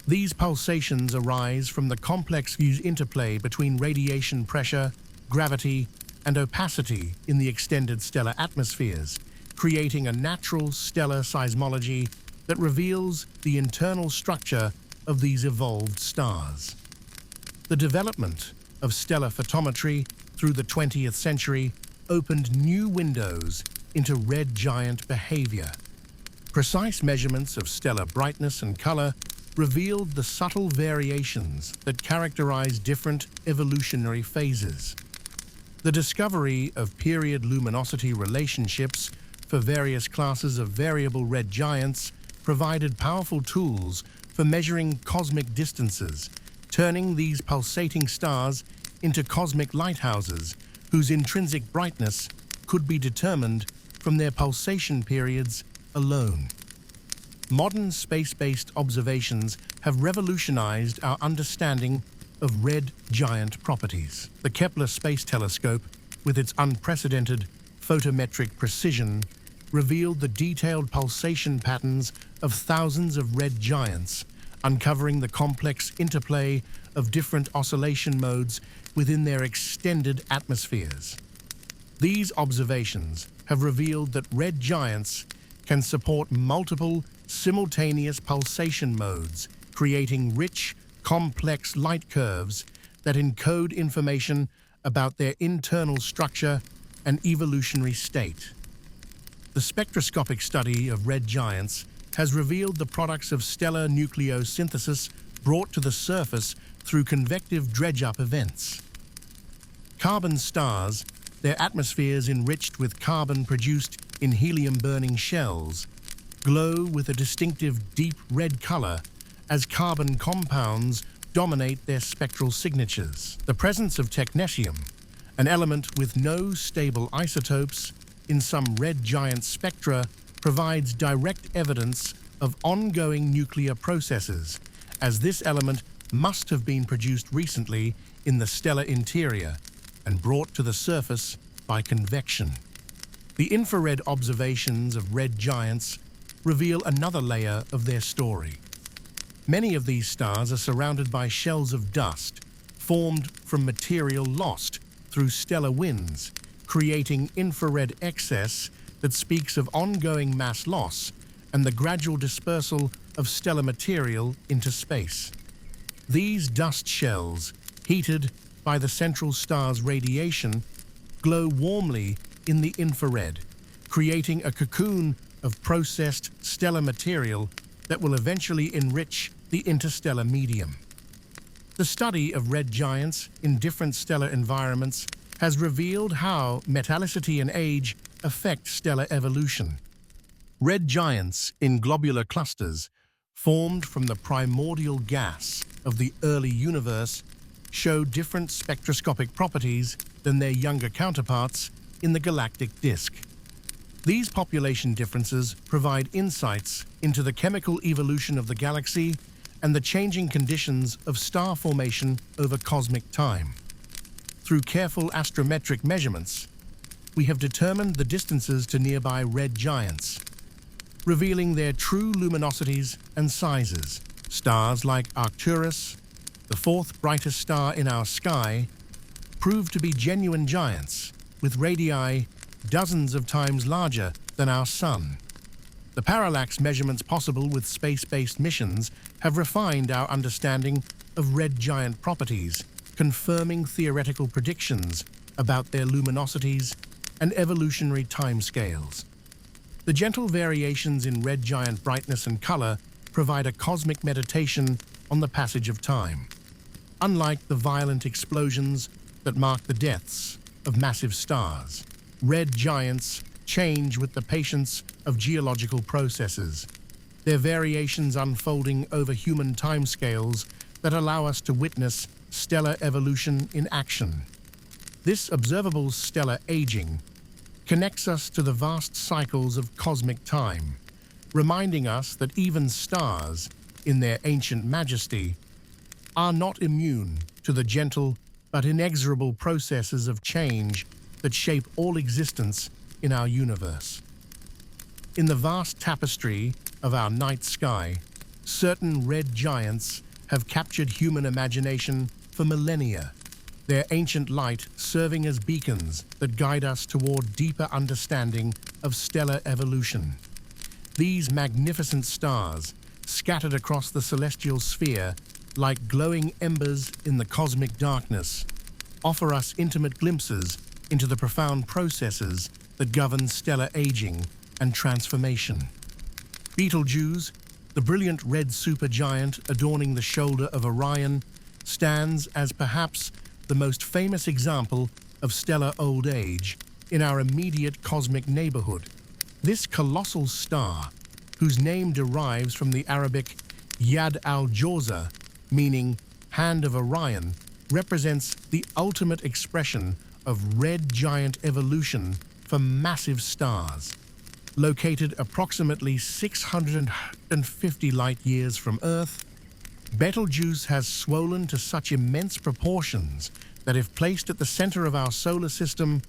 Speaker 1: These pulsations arise from the complex interplay between radiation pressure, gravity, and opacity in the extended stellar atmospheres, creating a natural stellar seismology that reveals the internal structure of these evolved stars. The development of stellar photometry through the 20th century opened new windows into red giant behavior. Precise measurements of stellar brightness and color revealed the subtle variations that characterize different evolutionary phases. The discovery of period luminosity relationships for various classes of variable red giants provided powerful tools for measuring cosmic distances, turning these pulsating stars into cosmic lighthouses whose intrinsic brightness could be determined from their pulsation periods alone. Modern space-based observations have revolutionized our understanding of red giant properties. The Kepler Space Telescope, with its unprecedented photometric precision, revealed the detailed pulsation patterns of thousands of red giants, uncovering the complex interplay of different oscillation modes within their extended atmospheres. These observations have revealed that red giants can support multiple simultaneous pulsation modes, creating rich, complex light curves that encode information about their internal structure and evolutionary state. The spectroscopic study of red giants has revealed the products of stellar nucleosynthesis brought to the surface through convective dredge-up events. Carbon stars, their atmospheres enriched with carbon produced in helium-burning shells, glow with a distinctive deep red color as carbon compounds dominate their spectral signatures. The presence of technetium, an element with no stable isotopes in some red giant spectra, provides direct evidence of ongoing nuclear processes, as this element must have been produced recently in the stellar interior and brought to the surface by convection. The infrared observations of red giants reveal another layer of their story. Many of these stars are surrounded by shells of dust, formed from material lost through stellar winds, creating infrared excess that speaks of ongoing mass loss and the gradual dispersal of stellar material into space. These dust shells, heated by the central star's radiation, glow warmly in the infrared, creating a cocoon of processed stellar material that will eventually enrich the interstellar medium. The study of red giants in different stellar environments has revealed how metallicity and age affect stellar evolution. Red giants in globular clusters, formed from the primordial gas of the early universe, show different spectroscopic properties than their younger counterparts in the galactic disk. These population differences provide insights into the chemical evolution of the galaxy and the changing conditions of star formation over cosmic time. Through careful astrometric measurements, we have determined the distances to nearby red giants, revealing their true luminosities and sizes. Stars like Arcturus, the fourth brightest star in our sky, prove to be genuine giants, with radii dozens of times larger than our Sun. The parallax measurements possible with space-based missions have refined our understanding of red giant properties, confirming theoretical predictions about their luminosities and evolutionary timescales. The gentle variations in red giant brightness and color provide a cosmic meditation on the passage of time. Unlike the violent explosions that mark the deaths of massive stars, red giants change with the patience of geological processes, their variations unfolding over human timescales that allow us to witness stellar evolution in action. This observable stellar aging connects us to the vast cycles of cosmic time, reminding us that even stars, in their ancient majesty, are not immune to the gentle but inexorable processes of change that shape all existence in our universe. In the vast tapestry of our night sky, certain red giants have captured human imagination for millennia, their ancient light serving as beacons that guide us toward deeper understanding of stellar evolution. These magnificent stars, scattered across the celestial sphere like glowing embers in the cosmic darkness, offer us intimate glimpses into the profound processes that govern stellar aging and transformation. Betelgeuse, the brilliant red supergiant adorning the shoulder of Orion, stands as perhaps the most famous example of stellar old age in our immediate cosmic neighborhood. This colossal star, whose name derives from the Arabic Yad al-Jawza, meaning hand of Orion, represents the ultimate expression of red giant evolution for massive stars. Located approximately 650 light-years from Earth, Betelgeuse has swollen to such immense proportions that if placed at the center of our solar system,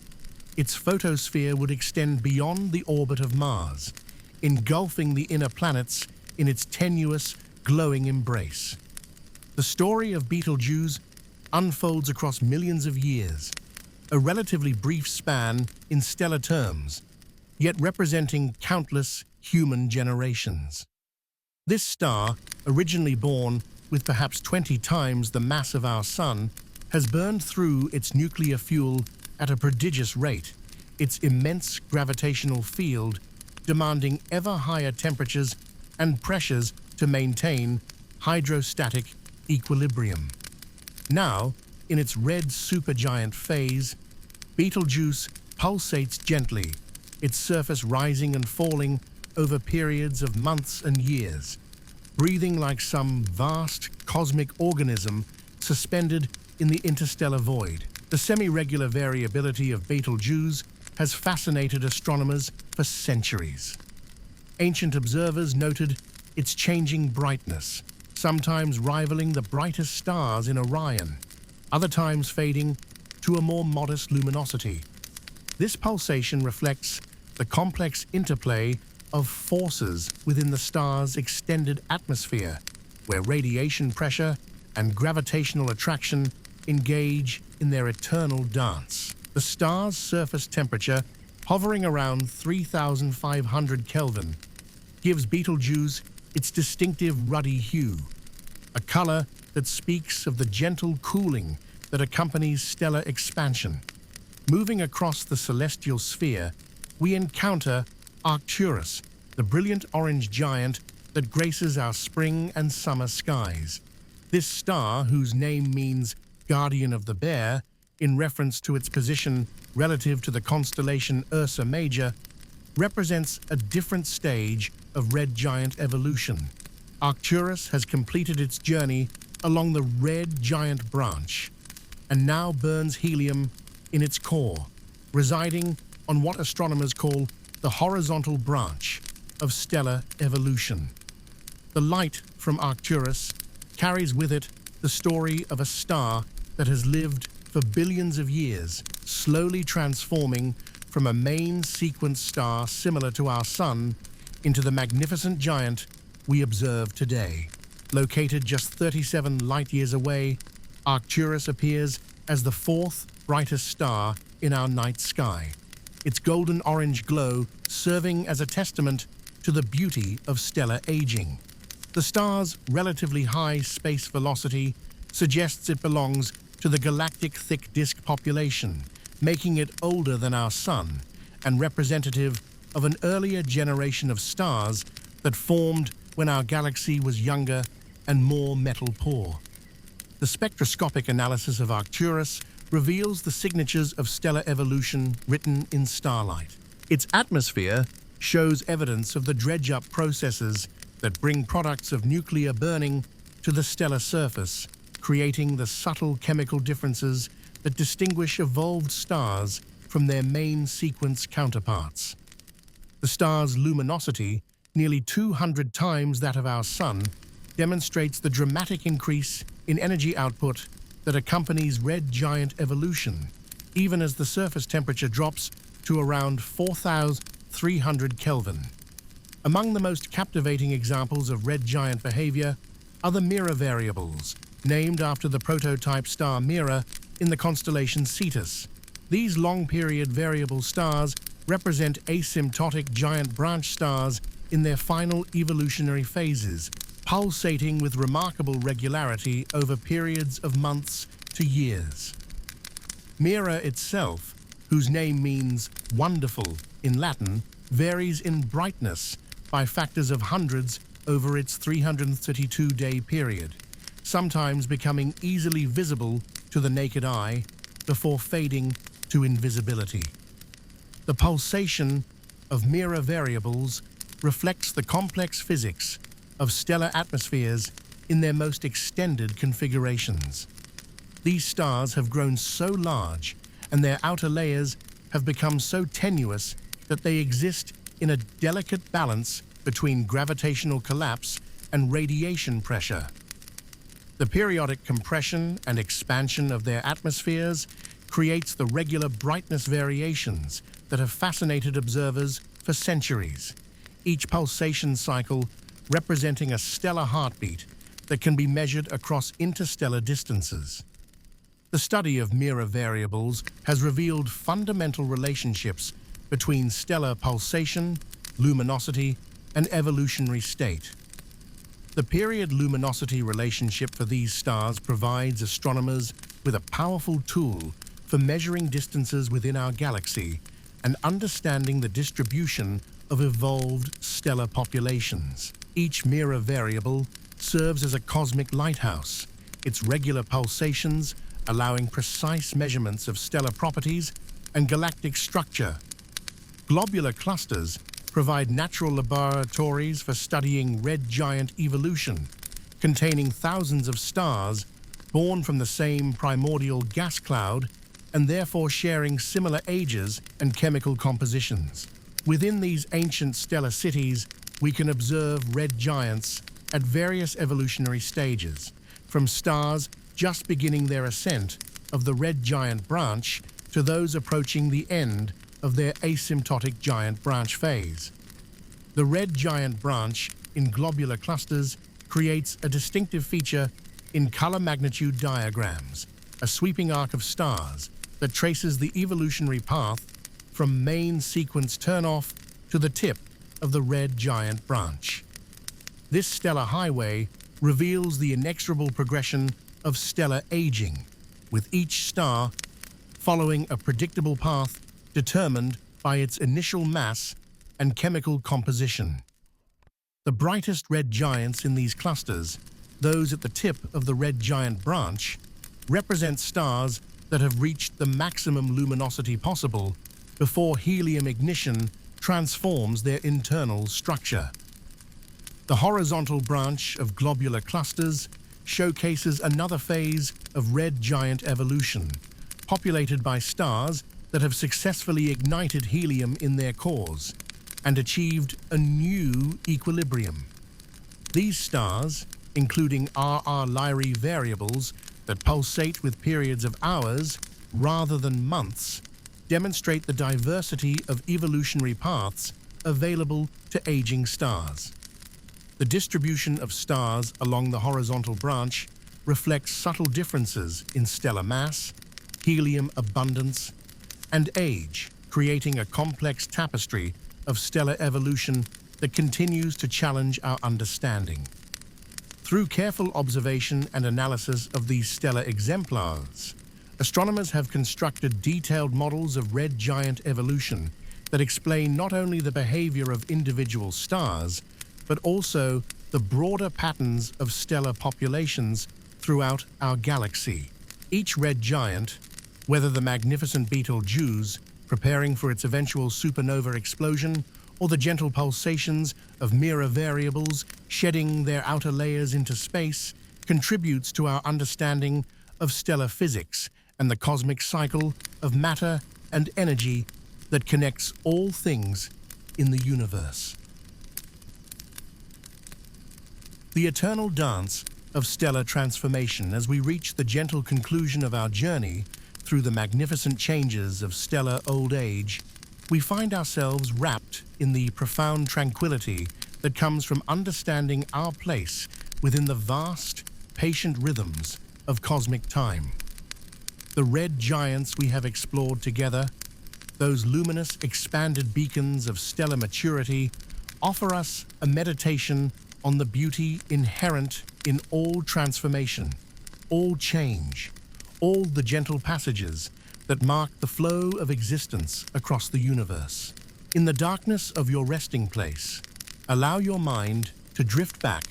Speaker 1: its photosphere would extend beyond the orbit of Mars, engulfing the inner planets in its tenuous, glowing embrace. The story of Betelgeuse unfolds across millions of years, a relatively brief span in stellar terms, yet representing countless human generations. This star, originally born with perhaps 20 times the mass of our Sun, has burned through its nuclear fuel at a prodigious rate, its immense gravitational field demanding ever higher temperatures and pressures to maintain hydrostatic equilibrium. Now, in its red supergiant phase, Betelgeuse pulsates gently, its surface rising and falling over periods of months and years, breathing like some vast cosmic organism suspended in the interstellar void. The semi-regular variability of Betelgeuse has fascinated astronomers for centuries. Ancient observers noted its changing brightness, sometimes rivaling the brightest stars in Orion, other times fading to a more modest luminosity. This pulsation reflects the complex interplay of forces within the star's extended atmosphere, where radiation pressure and gravitational attraction engage in their eternal dance. The star's surface temperature, hovering around 3,500 Kelvin, gives Betelgeuse its distinctive ruddy hue, a color that speaks of the gentle cooling that accompanies stellar expansion. Moving across the celestial sphere, we encounter Arcturus, the brilliant orange giant that graces our spring and summer skies. This star, whose name means guardian of the bear, in reference to its position relative to the constellation Ursa Major, represents a different stage of red giant evolution. Arcturus has completed its journey along the red giant branch and now burns helium in its core, residing on what astronomers call the horizontal branch of stellar evolution. The light from Arcturus carries with it the story of a star that has lived for billions of years, slowly transforming from a main sequence star similar to our Sun into the magnificent giant we observe today. Located just 37 light-years away, Arcturus appears as the fourth brightest star in our night sky, its golden orange glow serving as a testament to the beauty of stellar aging. The star's relatively high space velocity suggests it belongs to the galactic thick disk population, making it older than our Sun and representative of an earlier generation of stars that formed when our galaxy was younger and more metal-poor. The spectroscopic analysis of Arcturus reveals the signatures of stellar evolution written in starlight. Its atmosphere shows evidence of the dredge-up processes that bring products of nuclear burning to the stellar surface, creating the subtle chemical differences that distinguish evolved stars from their main sequence counterparts. The star's luminosity, nearly 200 times that of our Sun, demonstrates the dramatic increase in energy output that accompanies red giant evolution, even as the surface temperature drops to around 4,300 Kelvin. Among the most captivating examples of red giant behavior are the Mira variables, named after the prototype star Mira in the constellation Cetus. These long-period variable stars represent asymptotic giant branch stars in their final evolutionary phases, pulsating with remarkable regularity over periods of months to years. Mira itself, whose name means wonderful in Latin, varies in brightness by factors of hundreds over its 332-day period, sometimes becoming easily visible to the naked eye before fading to invisibility. The pulsation of Mira variables reflects the complex physics of stellar atmospheres in their most extended configurations. These stars have grown so large and their outer layers have become so tenuous that they exist in a delicate balance between gravitational collapse and radiation pressure. The periodic compression and expansion of their atmospheres creates the regular brightness variations that have fascinated observers for centuries, each pulsation cycle representing a stellar heartbeat that can be measured across interstellar distances. The study of Mira variables has revealed fundamental relationships between stellar pulsation, luminosity, and evolutionary state. The period luminosity relationship for these stars provides astronomers with a powerful tool for measuring distances within our galaxy and understanding the distribution of evolved stellar populations. Each Mira variable serves as a cosmic lighthouse, its regular pulsations allowing precise measurements of stellar properties and galactic structure. Globular clusters provide natural laboratories for studying red giant evolution, containing thousands of stars born from the same primordial gas cloud and therefore sharing similar ages and chemical compositions. Within these ancient stellar cities, we can observe red giants at various evolutionary stages, from stars just beginning their ascent of the red giant branch to those approaching the end of their asymptotic giant branch phase. The red giant branch in globular clusters creates a distinctive feature in color magnitude diagrams, a sweeping arc of stars that traces the evolutionary path from main sequence turnoff to the tip of the red giant branch. This stellar highway reveals the inexorable progression of stellar aging, with each star following a predictable path determined by its initial mass and chemical composition. The brightest red giants in these clusters, those at the tip of the red giant branch, represent stars that have reached the maximum luminosity possible before helium ignition transforms their internal structure. The horizontal branch of globular clusters showcases another phase of red giant evolution, populated by stars that have successfully ignited helium in their cores and achieved a new equilibrium. These stars, including RR Lyrae variables that pulsate with periods of hours rather than months, demonstrate the diversity of evolutionary paths available to aging stars. The distribution of stars along the horizontal branch reflects subtle differences in stellar mass, helium abundance, and age, creating a complex tapestry of stellar evolution that continues to challenge our understanding. Through careful observation and analysis of these stellar exemplars, astronomers have constructed detailed models of red giant evolution that explain not only the behavior of individual stars, but also the broader patterns of stellar populations throughout our galaxy. Each red giant, whether the magnificent Betelgeuse preparing for its eventual supernova explosion, or the gentle pulsations of Mira variables shedding their outer layers into space, contributes to our understanding of stellar physics and the cosmic cycle of matter and energy that connects all things in the universe. The eternal dance of stellar transformation as we reach the gentle conclusion of our journey through the magnificent changes of stellar old age, we find ourselves wrapped in the profound tranquility that comes from understanding our place within the vast, patient rhythms of cosmic time. The red giants we have explored together, those luminous, expanded beacons of stellar maturity, offer us a meditation on the beauty inherent in all transformation, all change, all the gentle passages that mark the flow of existence across the universe. In the darkness of your resting place, allow your mind to drift back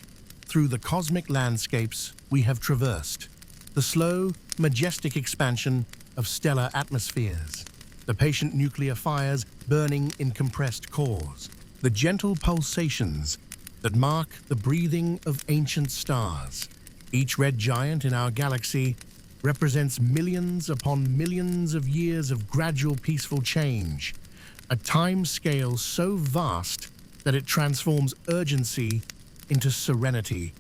Speaker 1: through the cosmic landscapes we have traversed, the slow, majestic expansion of stellar atmospheres, the patient nuclear fires burning in compressed cores, the gentle pulsations that mark the breathing of ancient stars. Each red giant in our galaxy represents millions upon millions of years of gradual peaceful change, a time scale so vast that it transforms urgency into serenity,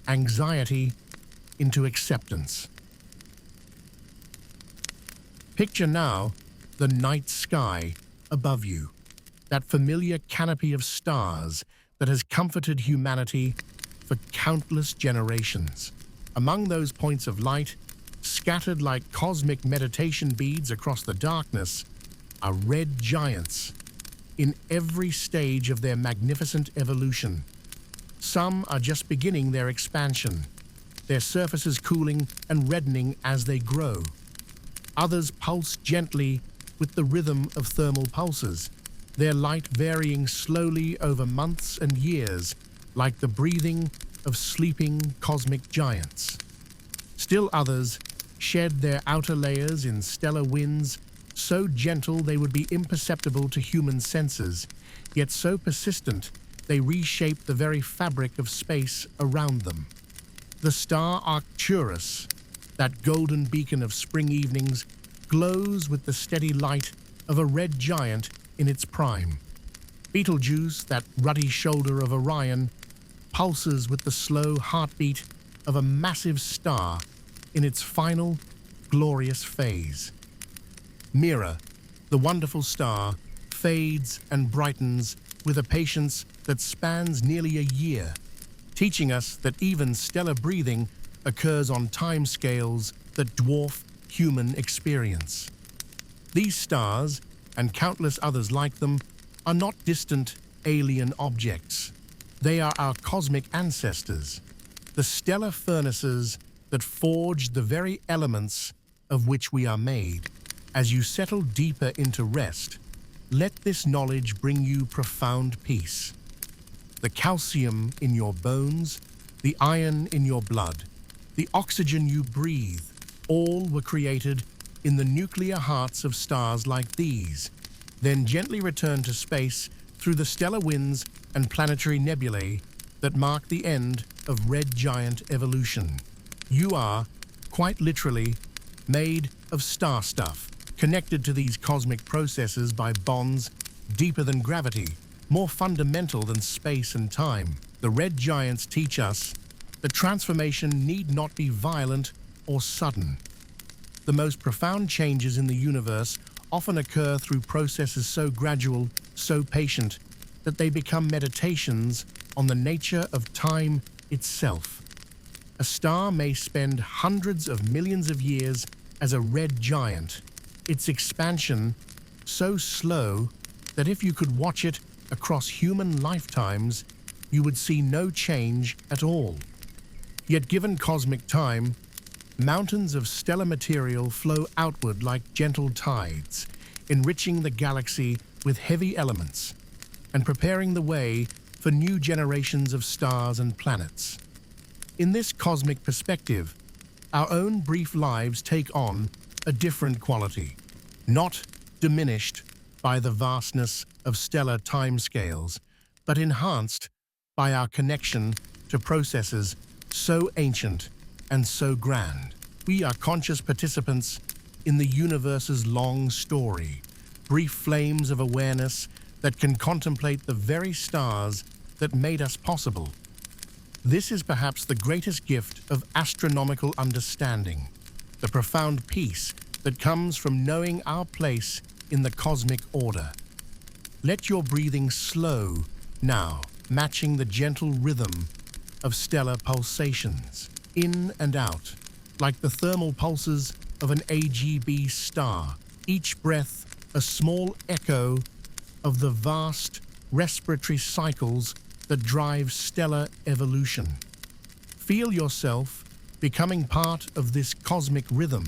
Speaker 1: anxiety into acceptance. Picture now the night sky above you, that familiar canopy of stars that has comforted humanity for countless generations. Among those points of light, scattered like cosmic meditation beads across the darkness, are red giants in every stage of their magnificent evolution. Some are just beginning their expansion, their surfaces cooling and reddening as they grow. Others pulse gently with the rhythm of thermal pulses, their light varying slowly over months and years, like the breathing of sleeping cosmic giants. Still others shed their outer layers in stellar winds, so gentle they would be imperceptible to human senses, yet so persistent they reshape the very fabric of space around them. The star Arcturus, that golden beacon of spring evenings, glows with the steady light of a red giant in its prime. Betelgeuse, that ruddy shoulder of Orion, pulses with the slow heartbeat of a massive star in its final, glorious phase. Mira, the wonderful star, fades and brightens with a patience that spans nearly a year, teaching us that even stellar breathing occurs on timescales that dwarf human experience. These stars, and countless others like them, are not distant alien objects. They are our cosmic ancestors, the stellar furnaces that forge the very elements of which we are made. As you settle deeper into rest, let this knowledge bring you profound peace. The calcium in your bones, the iron in your blood, the oxygen you breathe, all were created in the nuclear hearts of stars like these, then gently return to space through the stellar winds and planetary nebulae that mark the end of red giant evolution. You are, quite literally, made of star stuff, connected to these cosmic processes by bonds deeper than gravity, more fundamental than space and time. The red giants teach us that transformation need not be violent or sudden. The most profound changes in the universe often occur through processes so gradual, so patient, that they become meditations on the nature of time itself. A star may spend hundreds of millions of years as a red giant, its expansion so slow that if you could watch it across human lifetimes, you would see no change at all. Yet given cosmic time, mountains of stellar material flow outward like gentle tides, enriching the galaxy with heavy elements and preparing the way for new generations of stars and planets. In this cosmic perspective, our own brief lives take on a different quality, not diminished by the vastness of stellar timescales, but enhanced by our connection to processes so ancient and so grand. We are conscious participants in the universe's long story, brief flames of awareness that can contemplate the very stars that made us possible. This is perhaps the greatest gift of astronomical understanding, the profound peace that comes from knowing our place in the cosmic order. Let your breathing slow now, matching the gentle rhythm of stellar pulsations, in and out, like the thermal pulses of an AGB star, each breath a small echo of the vast respiratory cycles that drive stellar evolution. Feel yourself becoming part of this cosmic rhythm,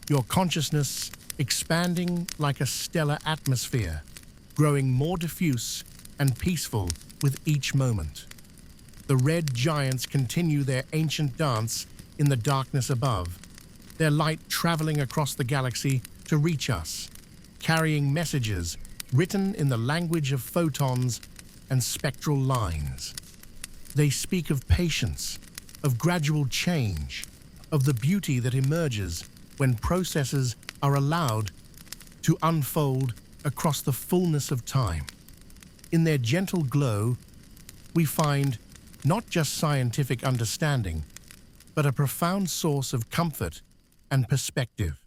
Speaker 1: your consciousness expanding like a stellar atmosphere, growing more diffuse and peaceful with each moment. The red giants continue their ancient dance in the darkness above, their light traveling across the galaxy to reach us, carrying messages written in the language of photons and spectral lines. They speak of patience, of gradual change, of the beauty that emerges when processes are allowed to unfold across the fullness of time. In their gentle glow, we find not just scientific understanding, but a profound source of comfort and perspective.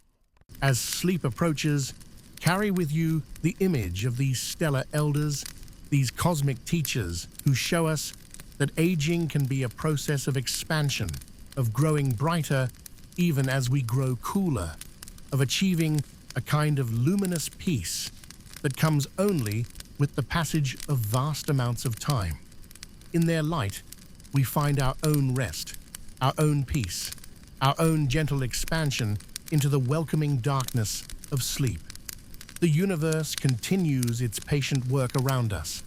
Speaker 1: As sleep approaches, carry with you the image of these stellar elders, these cosmic teachers who show us that aging can be a process of expansion, of growing brighter even as we grow cooler, of achieving a kind of luminous peace that comes only with the passage of vast amounts of time. In their light, we find our own rest, our own peace, our own gentle expansion into the welcoming darkness of sleep. The universe continues its patient work around us.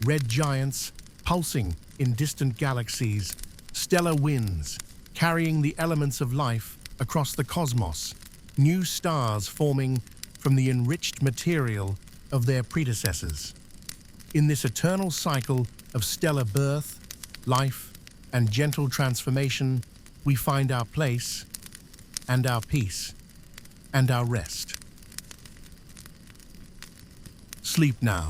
Speaker 1: Red giants pulsing in distant galaxies, stellar winds carrying the elements of life across the cosmos, new stars forming from the enriched material of their predecessors. In this eternal cycle of stellar birth, life, and gentle transformation, we find our place and our peace and our rest. Sleep now,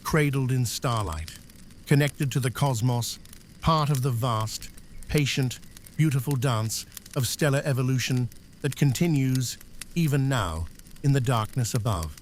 Speaker 1: cradled in starlight, connected to the cosmos, part of the vast, patient, beautiful dance of stellar evolution that continues even now in the darkness above.